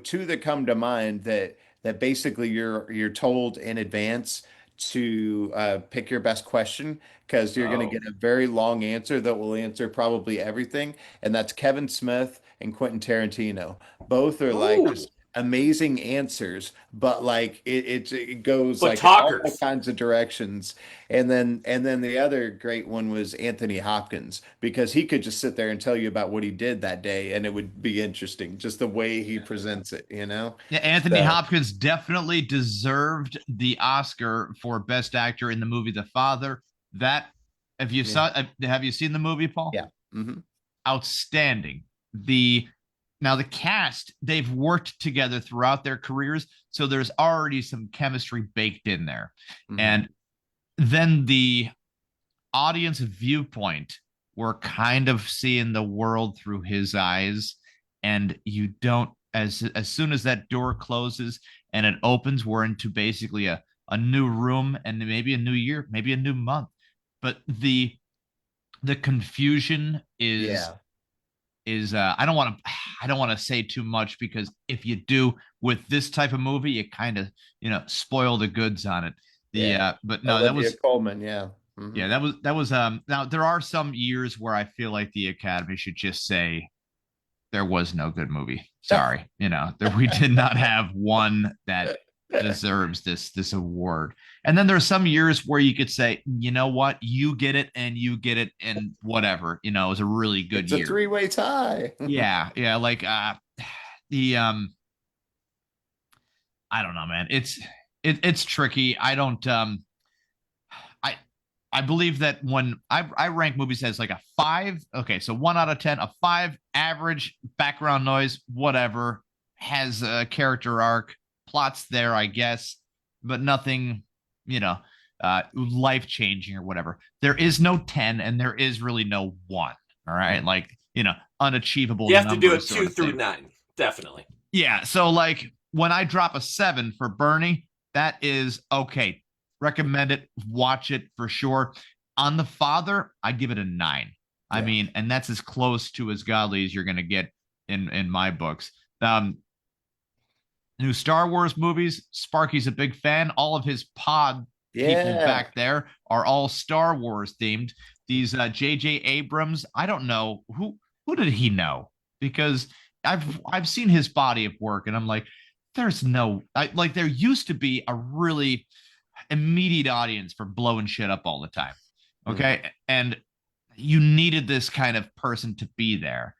two that come to mind that basically you're told in advance to pick your best question because you're going to get a very long answer that will answer probably everything, and that's Kevin Smith and Quentin Tarantino. Both are like just amazing answers, but like it goes But like in all talkers. kinds of directions. And then the other great one was Anthony Hopkins because he could just sit there and tell you about what he did that day, and it would be interesting just the way he presents it, you know? Yeah, Anthony So, Hopkins definitely deserved the Oscar for Best Actor in the movie The Father. That have you seen the movie, Paul? yeah. Hmm. Outstanding. The cast, they've worked together throughout their careers, so there's already some chemistry baked in there. Mhm. And then the audience viewpoint, we're kind of seeing the world through his eyes, and you don't as soon as that door closes and it opens, we're into basically a new room and maybe a new year, maybe a new month. But the confusion is I don't want to say too much because if you do with this type of movie, you kind of spoil the goods on it. But no, Olivia that was Colman, yeah. Mhm. yeah, that was now there are some years where I feel like the Academy should just say there was no good movie. Sorry, we did not have one that deserves this award. And then there's some years where you could say, you know what, you get it and you get it and whatever, it was a really good It's year. a three-way tie. Yeah, like the I don't know, man. It's tricky. I don't I believe that when I rank movies as like a 5, okay, so 1 out of 10, a 5, average, background noise, whatever, has a character arc, plots there, I guess, but nothing, life changing or whatever. There is no 10 and there is really no 1. All right, like unachievable. You have to do it numbers 2 through 9, definitely. Yeah, so like when I drop a 7 for Bernie, that is okay. Recommend it, watch it for sure. On The Father, I give it a 9. I mean, and that's as close to as godly as you're going to get in my books. New Star Wars movies, Sparky's a big fan. All of his pod people back there are all Star Wars themed. These J.J. Abrams, I don't know who did he know, because I've seen his body of work and I'm like, there used to be a really immediate audience for blowing shit up all the time. Okay. And you needed this kind of person to be there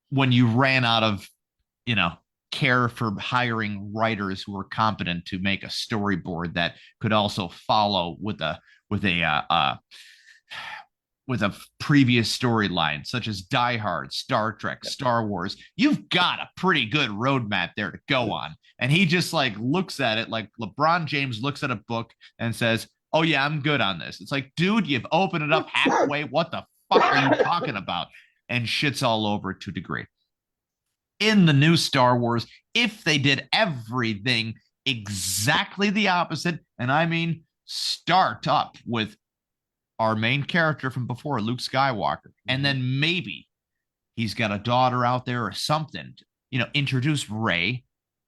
when you ran out of, care for hiring writers who were competent to make a storyboard that could also follow with a previous storyline, such as Die Hard, Star Trek, Star Wars. You've got a pretty good roadmap there to go on. And he just like looks at it like LeBron James looks at a book and says, oh yeah, I'm good on this. It's like, dude, you've opened it up halfway. What the fuck are you talking about? And shit's all over it to a degree. In the new Star Wars, if they did everything exactly the opposite, and I mean start up with our main character from before, Luke Skywalker, and then maybe he's got a daughter out there or something, introduce Rey,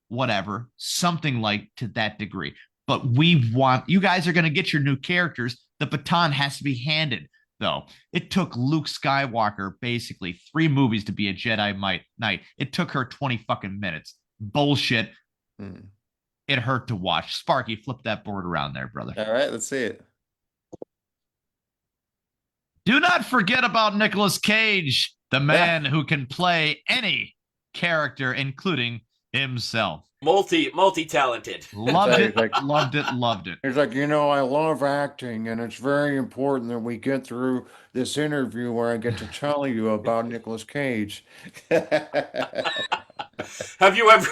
whatever, something like to that degree. But you guys are going to get your new characters. The baton has to be handed, though. It took Luke Skywalker basically 3 movies to be a Jedi Knight. It took her 20 fucking minutes. Bullshit. It hurt to watch. Sparky, flip that board around there, brother. All right, let's see it. Do not forget about Nicolas Cage, the man who can play any character, including himself. Multi-talented. Loved it. He's like, I love acting, and it's very important that we get through this interview where I get to tell you about Nicolas Cage. Have you ever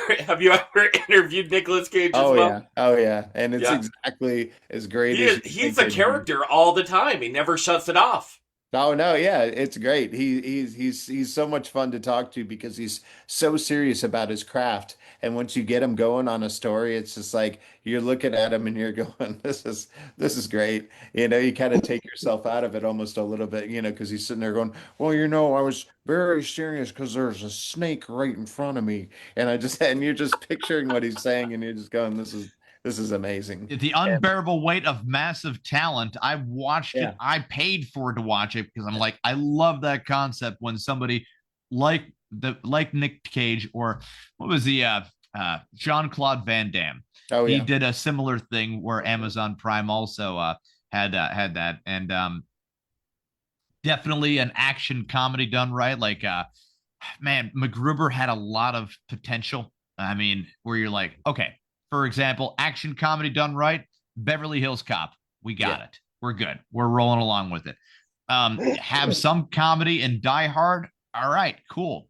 interviewed Nicolas Cage as well? Yeah, and it's exactly as great as he's a character all the time. He never shuts it off. Oh no, yeah, it's great. He's so much fun to talk to because he's so serious about his craft. And once you get him going on a story, it's just like you're looking at him and you're going, this is great. You kind of take yourself out of it almost a little bit, because he's sitting there going, well, I was very serious because there's a snake right in front of me, and you're just picturing what he's saying, and you're just going, this is amazing. The unbearable weight of massive talent. I watched it. I paid for to watch it because I'm like, I love that concept when somebody like Nick Cage, or what was the Jean-Claude Van Damme. Oh, yeah. He did a similar thing where Amazon Prime also had that, and definitely an action comedy done right. Like man, MacGruber had a lot of potential. I mean, where you're like, okay, for example, action comedy done right, Beverly Hills Cop. We got it. We're good. We're rolling along with it. Have some comedy in Die Hard. All right, cool.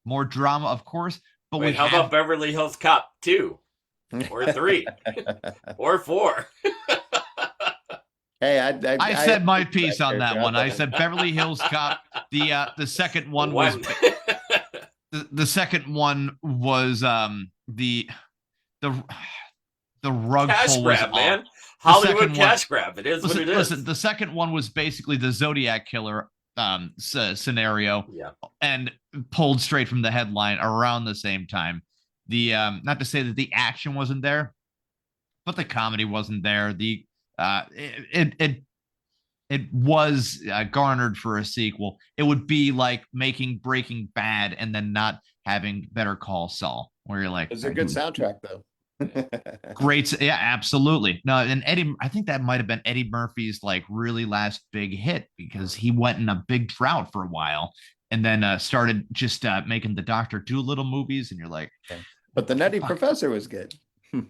More drama, of course. But wait, how about Beverly Hills Cop 2 or 3 or 4? Hey, I said my piece on that one. I said Beverly Hills Cop. The second one was the second one was the rug cash pull grab, was man. off. Hollywood cash grab. It is what it is. Listen, the second one was basically the Zodiac Killer scenario, and pulled straight from the headline around the same time. The not to say that the action wasn't there, but the comedy wasn't there. The it was garnered for a sequel. It would be like making Breaking Bad and then not having Better Call Saul, where you're like, it's a good soundtrack though. Great, yeah, absolutely. No, and Eddie, I think that might have been Eddie Murphy's like really last big hit, because he went in a big drought for a while and then started just making the Dr. Dolittle movies, and you're like, but the Nutty Professor was good.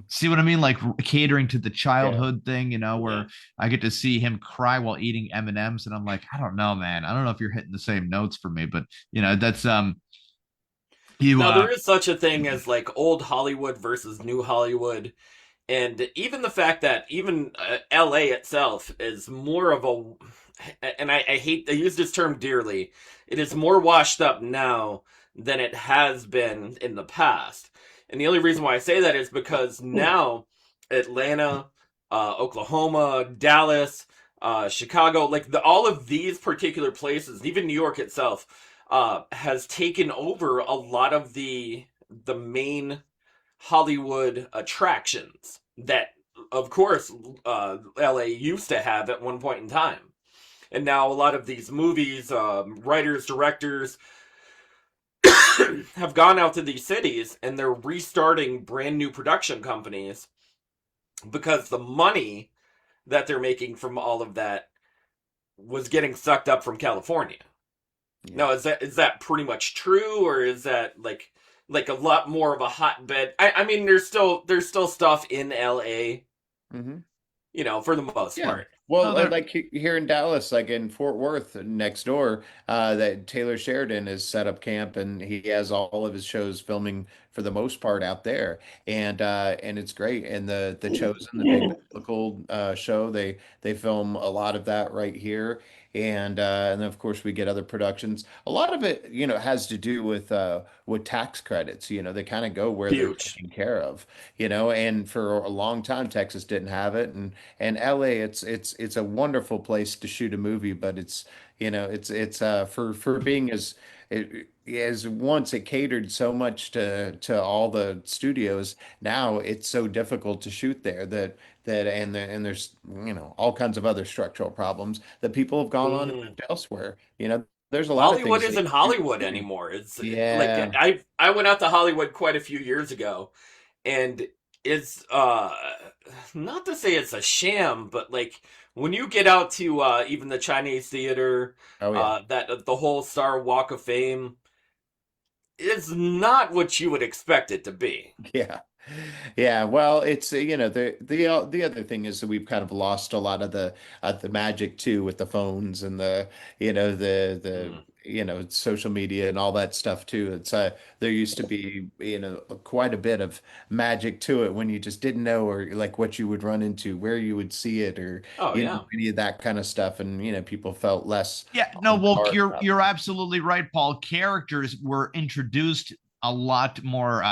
See what I mean? Like catering to the childhood thing, where I get to see him cry while eating M&Ms, and I'm like, I don't know, man. I don't know if you're hitting the same notes for me, but that's there is such a thing as like old Hollywood versus new Hollywood, and even the fact that even LA itself is more of a, and I use this term dearly, it is more washed up now than it has been in the past. And the only reason why I say that is because now Atlanta, Oklahoma, Dallas, Chicago, like all of these particular places, even New York itself, has taken over a lot of the main Hollywood attractions that, of course, LA used to have at one point in time. And now a lot of these movies, writers, directors, have gone out to these cities, and they're restarting brand new production companies because the money that they're making from all of that was getting sucked up from California. Yeah. Now, is that pretty much true, or is that like a lot more of a hotbed? I mean, there's still stuff in LA, for the most part. Well, like here in Dallas, like in Fort Worth next door, that Taylor Sheridan has set up camp, and he has all of his shows filming for the most part out there, and it's great. And the Chosen, the big biblical show, they film a lot of that right here. And then of course we get other productions. A lot of it, has to do with tax credits. They kind of go where they're Huge. taken care of. And for a long time Texas didn't have it, and LA, it's a wonderful place to shoot a movie, but it's for being as once it catered so much to all the studios. Now it's so difficult to shoot there and there's all kinds of other structural problems that people have gone on and Mm. moved elsewhere. There's a lot of Hollywood things isn't Hollywood anymore. It's like yeah. I went out to Hollywood quite a few years ago, and it's not to say it's a sham, but like when you get out to even the Chinese theater, Oh yeah. that the whole Star Walk of Fame is not what you would expect it to be. Yeah. Yeah, well, it's the other thing is that we've kind of lost a lot of the magic too with the phones and the the Mm. social media and all that stuff too. It's there used to be quite a bit of magic to it when you just didn't know, or like what you would run into, where you would see it, or Oh yeah. any of that kind of stuff, and people felt less Yeah, no, on well, guard about you're absolutely right, Paul. Characters were introduced a lot more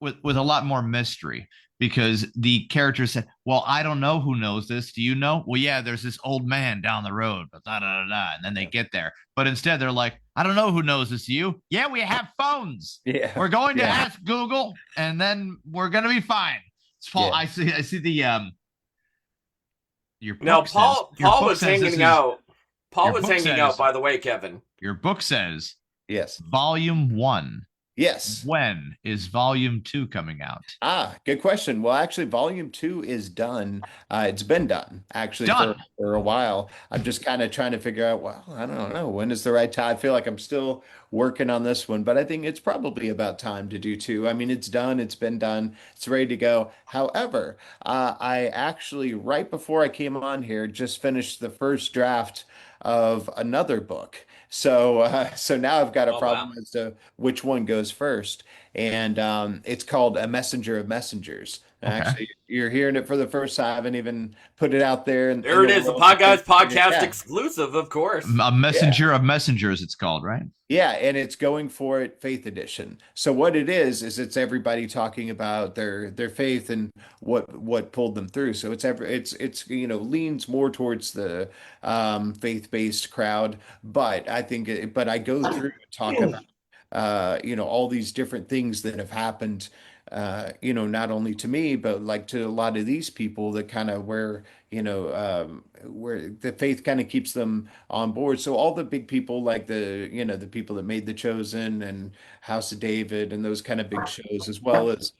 with a lot more mystery, because the characters said, "Well, I don't know who knows this. Do you know?" "Well, yeah, there's this old man down the road." But da, da, da, da, and then they it. get there. But instead, they're like, "I don't know who knows this. You? Yeah, we have phones. Yeah. We're going to Yeah. ask Google, and then we're gonna be fine." It's Paul. Yeah. I see the your book Now says your Paul book was says this hanging is out. Paul your was book hanging out, says by the way, Kevin. your book says Yes. volume 1. Yes. When is volume 2 coming out? Good question. Well, actually, volume 2 is done. It's been done actually Done. for a while. I'm just kind of trying to figure out, well, I don't know, when is the right time. I feel like I'm still working on this one, but I think it's probably about time to do two. I mean, it's done, it's been done, it's ready to go. However, I actually, right before I came on here, just finished the first draft of another book. So now I've got a Oh wow. problem as to which one goes first, and it's called A Messenger of Messengers. Okay. Actually, you're hearing it for the first time. I haven't even put it out there in There it the is, a world. Podguyz Podcast Yeah, exclusive, of course. A messenger of messengers, it's called, right? yeah, and it's going for it Faith Edition. So what it is it's everybody talking about their faith and what pulled them through. So it's leans more towards the faith-based crowd, but but I go through and talk about all these different things that have happened, not only to me, but like to a lot of these people, that kind of where the faith kind of keeps them on board. So all the big people, like the people that made The Chosen and House of David and those kind of big shows, as well as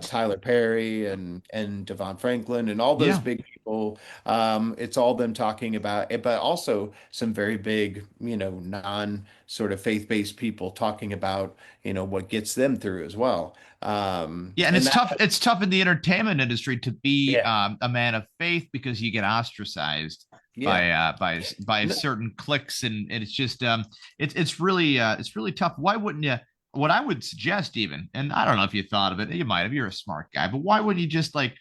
Tyler Perry and Devon Franklin and all those Yeah. big people. It's all them talking about it, but also some very big, non sort of faith-based people talking about, what gets them through as well. Yeah, and And it's that, tough. It's tough in the entertainment industry to be yeah, a man of faith, because you get ostracized yeah. by No, certain cliques, and it's just it's really tough. Why wouldn't you? What I would suggest, even, and I don't know if you thought of it, you might have. You're a smart guy, but why wouldn't you just like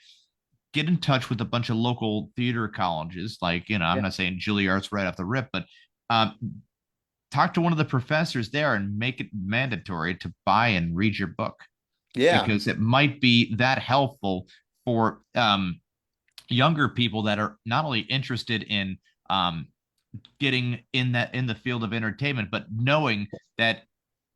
get in touch with a bunch of local theater colleges? Like, I'm yeah, not saying Juilliard's right off the rip, but um, talk to one of the professors there and make it mandatory to buy and read your book, yeah. because it might be that helpful for younger people that are not only interested in getting in the field of entertainment, but knowing that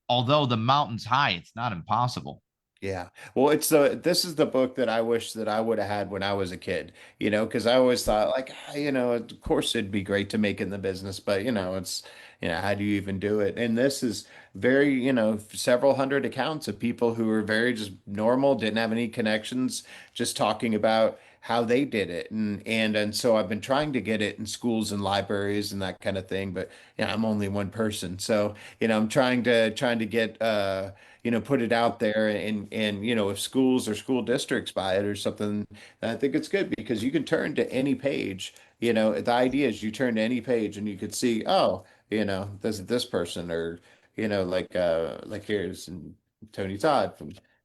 although the mountain's high, it's not impossible. Yeah. Well, this is the book that I wish that I would have had when I was a kid, because I always thought like, of course it'd be great to make in the business, but it's, how do you even do it? And this is very, several hundred accounts of people who were very just normal, didn't have any connections, just talking about how they did it. And so I've been trying to get it in schools and libraries and that kind of thing, but I'm only one person. So, I'm trying to get put it out there, and if schools or school districts buy it or something, I think it's good, because you can turn to any page. The idea is you turn to any page and you could see, oh, this is this person, or like here's, and Tony Todd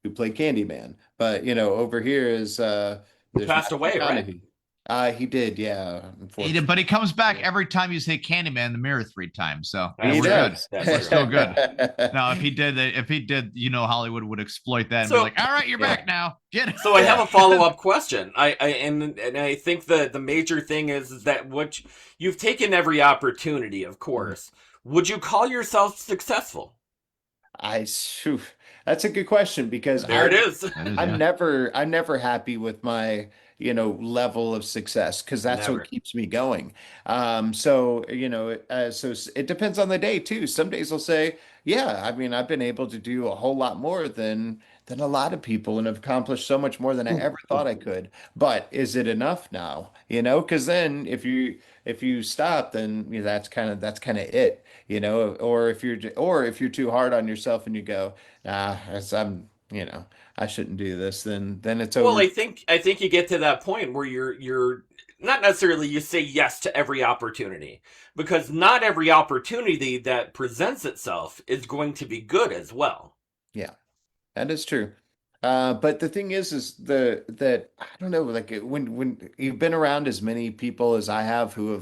who played Candyman. But over here is there's Passed Matthew away, right? McConaughey. He did, yeah. He Unfortunately, did, but he comes back every time you say Candyman in the mirror 3 times. So That's he we're right. good. That's We're true. still good. Now, if he did, Hollywood would exploit that and be So- like, "All right, you're back now. Get it." So I have a follow-up question. And I think the major thing is that you've taken every opportunity, of course. Would you call yourself successful? Phew, that's a good question because There it is. That is, I'm yeah. never happy with my, level of success because that's Never. what keeps me going. So it depends on the day too. Some days I'll say, yeah, I mean, I've been able to do a whole lot more than a lot of people and have accomplished so much more than I ever thought I could. But is it enough now? Because then if you stop, then that's kind of it. Or if you're too hard on yourself and you go, as I shouldn't do this, then it's Well, over. I think you get to that point where you're not necessarily you say yes to every opportunity, because not every opportunity that presents itself is going to be good as well. Yeah, that is true. But the thing is that I don't know, like when you've been around as many people as I have who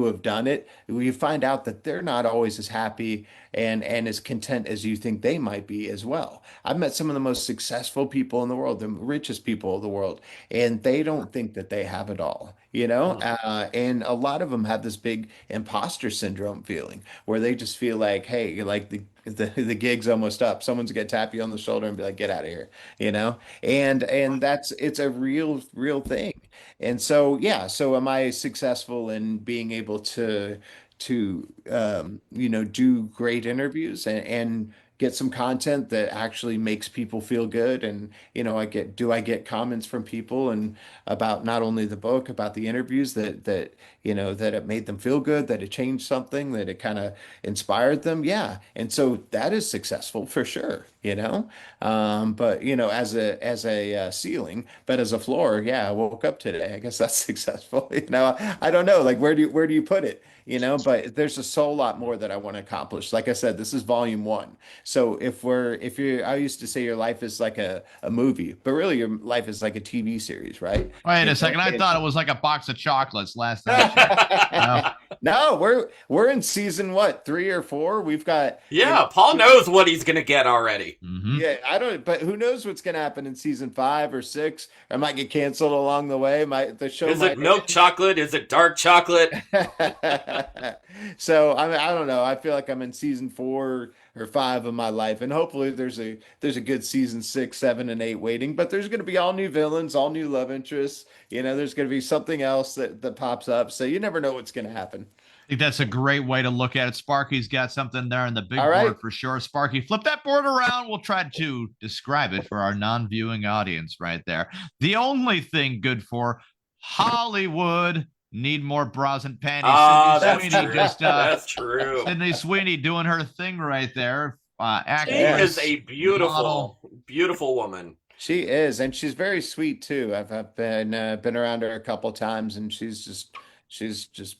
have done it, you find out that they're not always as happy and as content as you think they might be as well. I've met some of the most successful people in the world, the richest people of the world, and they don't think that they have it all, Hmm. and a lot of them have this big imposter syndrome feeling where they just feel like, hey, like the gig's almost up. Someone's gonna tap you on the shoulder and be like, get out of here, and it's a real thing. And so, yeah, so am I successful in being able to do great interviews and get some content that actually makes people feel good? And, do I get comments from people and about not only the book, about the interviews that it made them feel good, that it changed something, that it kind of inspired them? Yeah. And so that is successful for sure. But as a ceiling, but as a floor, yeah, I woke up today. I guess that's successful. I don't know. Like, where do you put it? But there's just so lot more that I want to accomplish. Like I said, this is volume 1. So I used to say your life is like a movie, but really your life is like a TV series, right? Wait a second. I thought it was like a box of chocolates last night. No, we're in season what, 3 or 4? We've got Yeah, Paul knows what he's gonna get already. Mhm. yeah, I don't, but who knows what's gonna happen in season 5 or 6? I might get canceled along the way. The show Is might it milk chocolate? Is it dark chocolate? So I don't know. I feel like I'm in season 4 or 5 of my life, and hopefully there's a good season 6, 7, and 8 waiting. But there's going to be all new villains, all new love interests. There's going to be something else that pops up. So you never know what's going to happen. I think that's a great way to look at it. Sparky's got something there on the big All right. board for sure. Sparky, flip that board around. We'll try to describe it for our non-viewing audience right there. The only thing good for Hollywood need more bras and panties. That's Sydney true. Sweeney That's true. Sydney Sweeney doing her thing right there. She Actress, is a beautiful, model. beautiful woman. She is, and she's very sweet too. I've been around her a couple times, and she's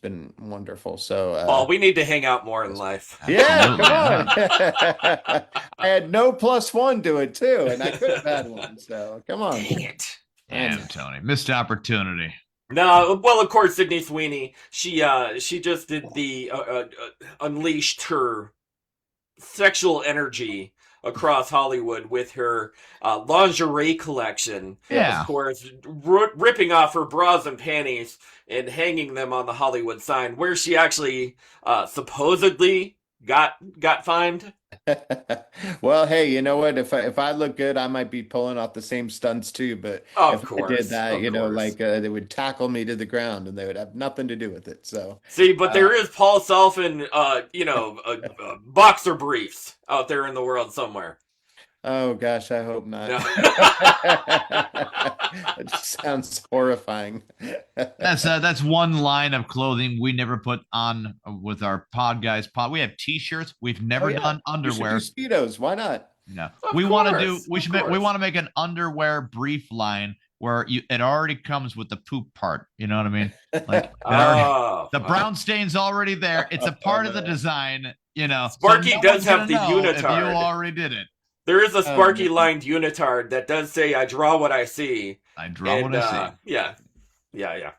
been wonderful. So Paul, we need to hang out more in life. yeah, Absolutely. come on. I had no +1 to it too, and I could have had one. So come on. Dang it. Damn, Tony. Missed opportunity. No, well, of course, Sydney Sweeney. She just did the unleashed her sexual energy across Hollywood with her lingerie collection. Yeah. Of course, ripping off her bras and panties and hanging them on the Hollywood sign, where she actually supposedly got fined. Well, hey, you know what? If I look good, I might be pulling off the same stunts too. But Of if I course, did that, of course. like they would tackle me to the ground, and they would have nothing to do with it. So See, but there is Paul Salfen, boxer briefs out there in the world somewhere. oh gosh, I hope not. No. It just sounds horrifying. That's one line of clothing we never put on with our Podguyz pod. We have T-shirts. We've never Oh, yeah. done We should underwear. do Speedos. Why not? No, Of we want to do. course, We of should. We course. want to make an underwear brief line where it already comes with the poop part. You know what I mean? Like the brown stain's already there. It's a part of the no. design. So Sparky no does one's have gonna the know if you unitard. already did it. There is a Sparky lined unitard that does say, "I draw what I see." I draw what I see. Yeah.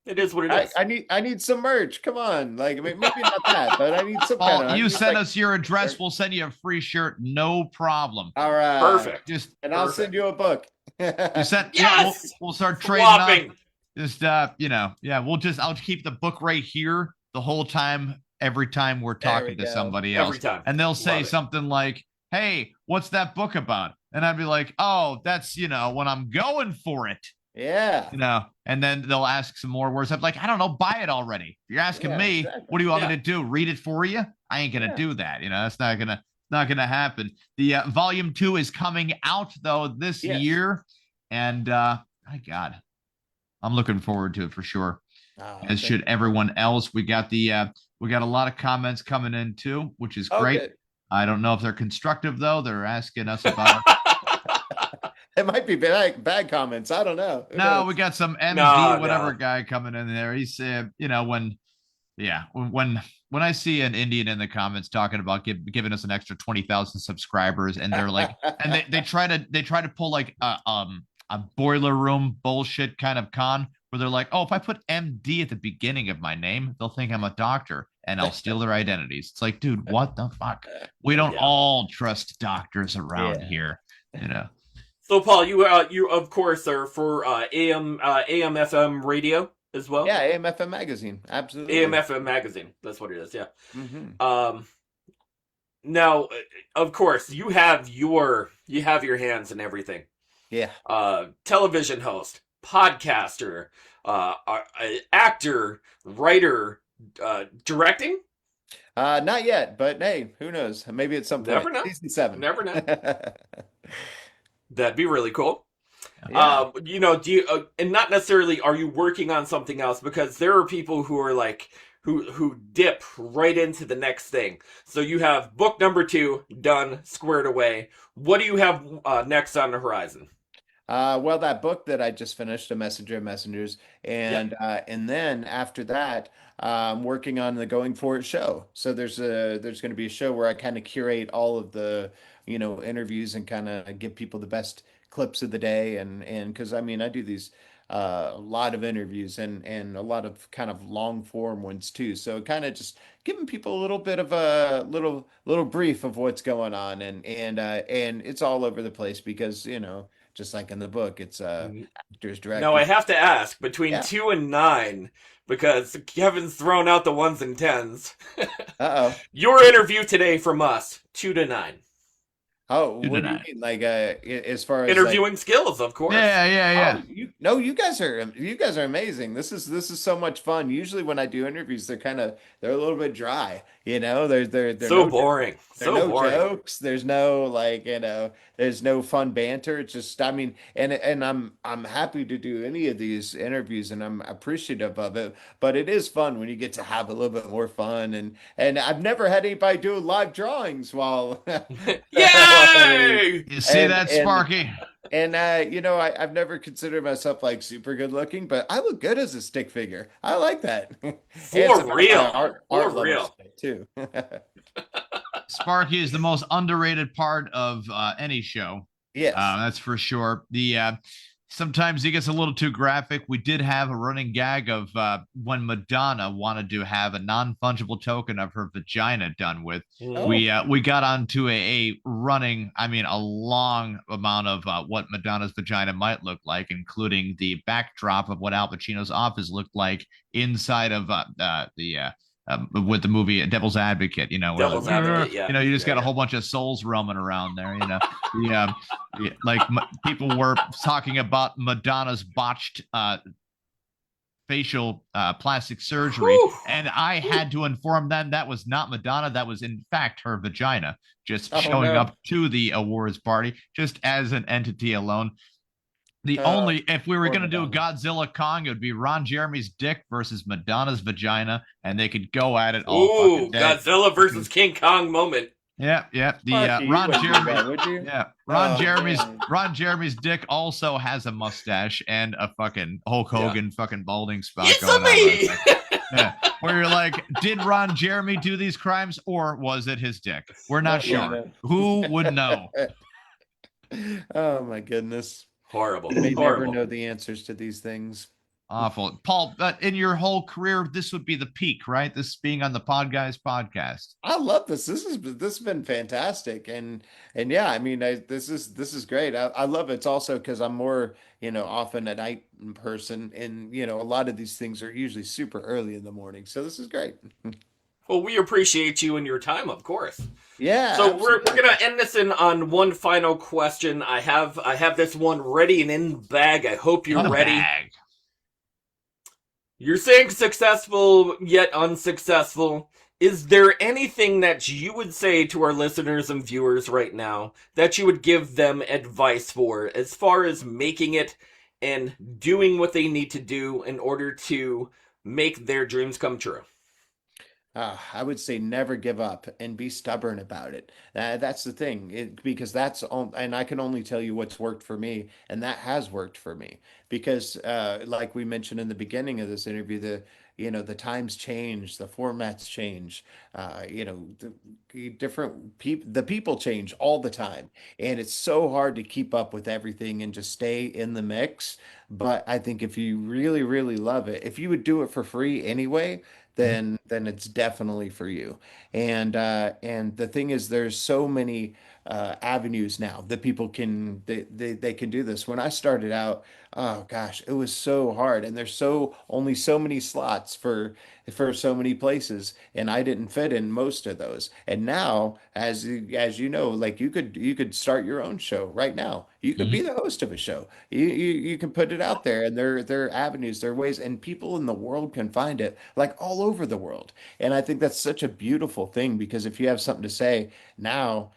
It is what it is. I need some merch. Come on, like maybe not that, but I need some. Paul, you send us your address. We'll send you a free shirt. No problem. All right, perfect. I'll send you a book. You sent. Yes! Yeah, we'll start trading up. Just I'll keep the book right here the whole time. Every time we're talking to somebody else, every time, and they'll say something like, "Hey, what's that book about?" And I'd be like, "Oh, that's when I'm going for it." Yeah. And then they'll ask some more words. I'm like, I don't know, buy it already. If you're asking me, exactly. What do you want me to do? Read it for you? I ain't gonna do that. That's not gonna happen. The volume 2 is coming out though this year, and my God, I'm looking forward to it for sure. As should everyone else. We got a lot of comments coming in too, which is great. Good. I don't know if they're constructive though. They're asking us about. It might be bad comments. I don't know. We got some MD guy coming in there. He said, when I see an Indian in the comments talking about giving us an extra 20,000 subscribers, and they're like, and they try to pull like a boiler room bullshit kind of con where they're like, oh, if I put MD at the beginning of my name, they'll think I'm a doctor and I'll steal their identities. It's like, dude, what the fuck? We don't all trust doctors around here, So, Paul, you of course are for AM FM radio as well. Yeah, AM FM magazine, absolutely. AM FM magazine, that's what it is. Yeah. Mm-hmm. Now, of course, you have your hands in everything. Yeah. Television host, podcaster, actor, writer, directing. Not yet, but hey, who knows? Maybe at some point. Never know. Season 7. Never know. That'd be really cool. Yeah. Do you, and not necessarily are you working on something else, because there are people who are like, who dip right into the next thing. So you have book number 2 done, squared away. What do you have next on the horizon? Well, that book that I just finished, A Messenger of Messengers, and then after that, working on the Going For It show. So there's going to be a show where I kind of curate all of the interviews and kind of give people the best clips of the day, and because I do these a lot of interviews and a lot of kind of long form ones too. So kind of just giving people a little bit of a little brief of what's going on, and it's all over the place because just like in the book, it's actors, directors. Now I have to ask, between 2 and 9, because Kevin's thrown out the 1s and 10s. Your interview today from us, 2 to 9. Oh, what do you mean? Like, as far as interviewing skills, of course. Yeah. You guys are amazing. This is so much fun. Usually when I do interviews, they're a little bit dry. They're so boring. There's no jokes. There's no there's no fun banter. It's just, and I'm happy to do any of these interviews, and I'm appreciative of it. But it is fun when you get to have a little bit more fun, and I've never had anybody do live drawings while. Yay! You see that, Sparky? And I've never considered myself like super good looking, but I look good as a stick figure. I like that. For real. For real. Too. Sparky is the most underrated part of any show. Yes. That's for sure. Sometimes he gets a little too graphic. We did have a running gag of when Madonna wanted to have a non-fungible token of her vagina done with. Oh. We got onto a long amount of what Madonna's vagina might look like, including the backdrop of what Al Pacino's office looked like inside of with the movie Devil's Advocate, Devil's Advocate, yeah. You just got a whole bunch of souls roaming around there, people were talking about Madonna's botched facial plastic surgery. Whew. And I had to inform them that was not Madonna. That was in fact her vagina just showing up to the awards party just as an entity alone. If we were going to do a Godzilla Kong, it would be Ron Jeremy's dick versus Madonna's vagina, and they could go at it all fucking day. Godzilla versus King Kong moment. Yeah. Ron Jeremy's dick also has a mustache and a fucking Hulk Hogan fucking balding spot going on. Yeah. Where you're like, did Ron Jeremy do these crimes or was it his dick? We're not sure. Who would know? Oh my goodness. Horrible. You may never Horrible. know the answers to these things. Awful. Paul, in your whole career, this would be the peak, right? This being on the Podguyz podcast. I love this. This has been fantastic, and yeah, I mean, this is great. I love it. It's also because I'm more, often a night person, and a lot of these things are usually super early in the morning. So this is great. Well, we appreciate you and your time, of course. Yeah. So absolutely. we're gonna end this on one final question. I have this one ready and in the bag. I hope you're ready. Bag. You're saying successful yet unsuccessful. Is there anything that you would say to our listeners and viewers right now that you would give them advice for as far as making it and doing what they need to do in order to make their dreams come true? I would say never give up and be stubborn about it. That's the thing, because and I can only tell you what's worked for me, and that has worked for me. Because, like we mentioned in the beginning of this interview, the times change, the formats change, the different people, the people change all the time, and it's so hard to keep up with everything and just stay in the mix. But I think if you really, really love it, if you would do it for free anyway, then it's definitely for you. And the thing is, there's so many avenues now that people they can do this. When I started out, oh gosh, it was so hard, and there's only so many slots for so many places, and I didn't fit in most of those. And now, as you know, like you could start your own show right now. You could be the host of a show. You can put it out there, and there are avenues, there are ways, and people in the world can find it, like all over the world. And I think that's such a beautiful thing, because if you have something to say now,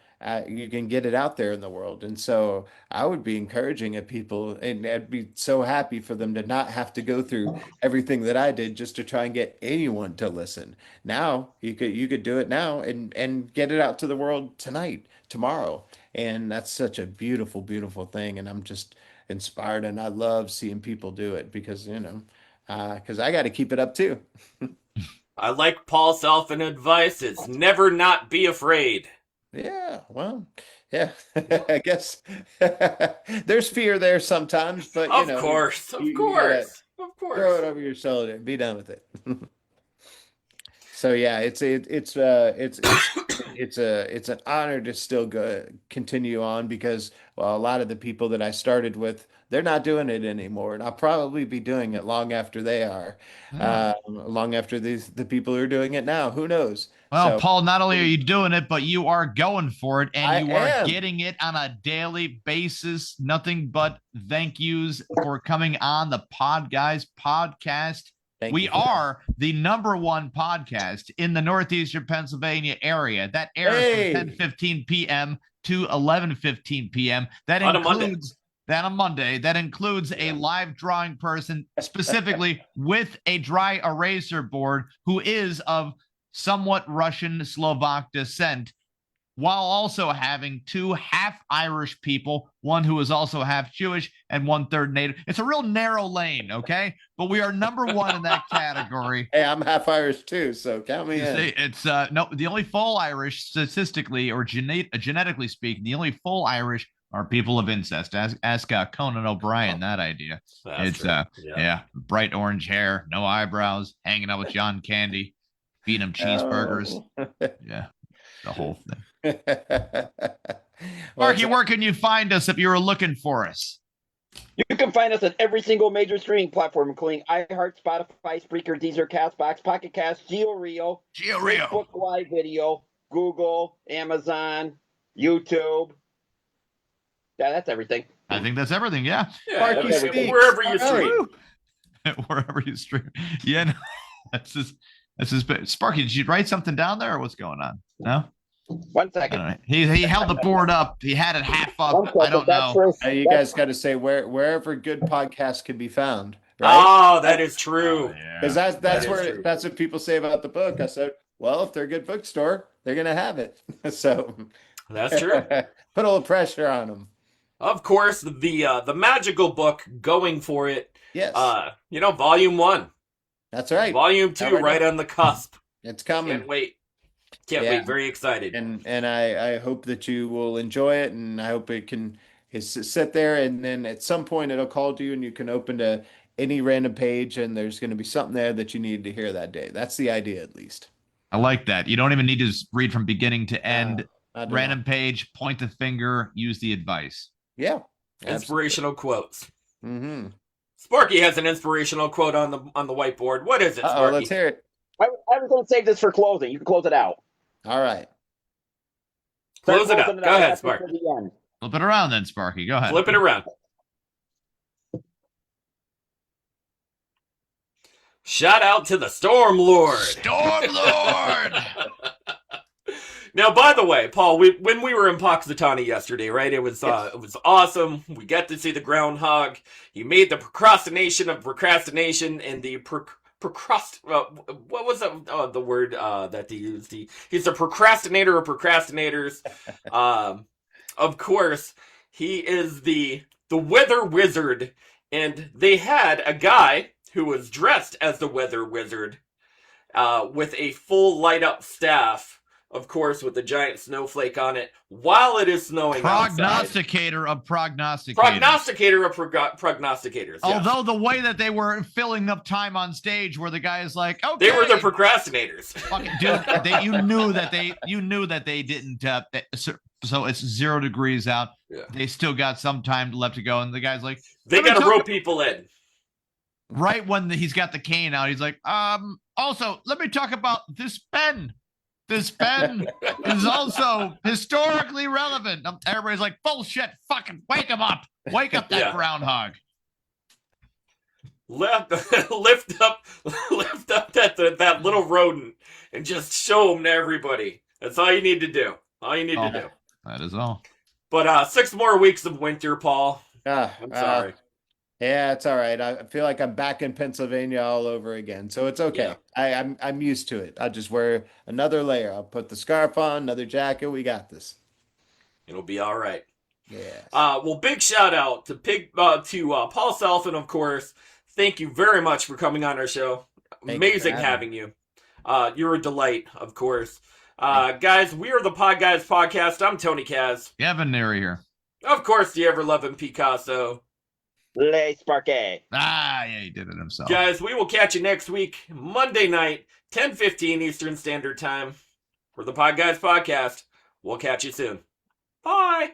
you can get it out there in the world. And so I would be encouraging at people, and I'd be so happy for them to not have to go through everything that I did just to try and get anyone to listen. Now you could do it now and get it out to the world tonight, tomorrow. And that's such a beautiful, beautiful thing. And I'm just inspired, and I love seeing people do it, because because I got to keep it up too. I like Paul Salfen advice. It's never not be afraid. Yeah, well, yeah, I guess there's fear there sometimes, but Of course. you gotta Of throw course. it over your shoulder and be done with it. So yeah, it's an honor to still continue on, because, well, a lot of the people that I started with, they're not doing it anymore, and I'll probably be doing it long after they are, long after the people who are doing it now. Who knows? Well, So Paul, not only are you doing it, but you are going for it, and you I are am. getting it on a daily basis. Nothing but thank yous for coming on the Podguyz Podcast. Thank We you for that. are the #1 podcast in the northeastern Pennsylvania area. That airs Hey. from 10:15 p.m. to 11:15 p.m. That On a Monday. includes that on Monday. That includes a live drawing person, specifically with a dry eraser board, who is of somewhat Russian Slovak descent, while also having 2 half Irish people, one who is also half Jewish and 1/3 Native. It's a real narrow lane, okay? But we are #1 in that category. Hey, I'm half Irish too, so count me in. It's no, the only full Irish, statistically or genetically speaking, the only full Irish are people of incest. Ask Conan O'Brien that idea. That's It's true. yeah, bright orange hair, no eyebrows, hanging out with John Candy, feeding him cheeseburgers. Oh. Yeah, the whole thing. Well, Marky, where can you find us if you were looking for us? You can find us on every single major streaming platform, including iHeart, Spotify, Spreaker, Deezer, Castbox, Pocket Cast, GeoReo, Facebook Live Video, Google, Amazon, YouTube. Yeah, that's everything. I think that's everything. Yeah, Yeah, Marky that's everything. speaks. Wherever you All stream. right. wherever you stream. Yeah, no, that's just Sparky. Did you write something down there, or what's going on? No. 1 I second. don't know. He held the board up. He had it half up. I don't That's know. for- You guys got to say wherever good podcasts can be found, right? Oh, that is true. Because Yeah. that's is where true. that's what people say about the book. I said, well, if they're a good bookstore, they're gonna have it. So That's true. put a little pressure on them. Of course, the magical book, Going For It. Yes. Volume 1. That's right. Volume 2 right on the cusp. It's coming. Can't wait. Can't wait. Very excited. And I hope that you will enjoy it, and I hope it can sit there, and then at some point it'll call to you, and you can open to any random page, and there's going to be something there that you need to hear that day. That's the idea, at least. I like that. You don't even need to read from beginning to end. Random know. Page, point the finger, use the advice. Yeah. Inspirational quotes. Mm-hmm. Sparky has an inspirational quote on the whiteboard. What is it, Sparky? Let's hear it. I was going to save this for closing. You can close it out. All right. Close it out. Go ahead, Sparky. Flip it around then, Sparky. Go ahead. Flip it around. Shout out to the Storm Lord. Storm Lord! Now, by the way, Paul, when we were in Poxitani yesterday, right? It was awesome. We got to see the groundhog. He made the procrastination of procrastination and the what was the word that he used? He's a procrastinator of procrastinators. Of course, he is the weather wizard, and they had a guy who was dressed as the weather wizard with a full light up staff. Of course, with a giant snowflake on it while it is snowing Prognosticator outside. Of prognosticators. Prognosticator of prognosticators. Yeah. Although the way that they were filling up time on stage where the guy is like, okay. They were the procrastinators. Fucking dude, you knew that they didn't, so it's 0 degrees out. Yeah. They still got some time left to go. And the guy's like, they got to rope people in. Right when he's got the cane out, he's like, also, let me talk about this pen. This pen is also historically relevant. Everybody's like, bullshit, fucking wake him up. Wake up that groundhog. Lift up that little rodent and just show him to everybody. That's all you need to do. All you need to do. That is all. But 6 more weeks of winter, Paul. I'm sorry. Yeah, it's all right. I feel like I'm back in Pennsylvania all over again, so it's okay. Yeah. I'm used to it. I'll just wear another layer. I'll put the scarf on, another jacket. We got this. It'll be all right. Yeah. Well, big shout out to Paul Salfen, of course. Thank you very much for coming on our show. Amazing having you. You're a delight, of course. Guys, we are the Podguyz Podcast. I'm Tony Kaz. Kevin Neary here. Of course, the ever-loving Picasso. Le Sparky. Yeah, he did it himself. Guys, we will catch you next week, Monday night, 10:15 Eastern Standard Time, for the Podguyz Podcast. We'll catch you soon. Bye.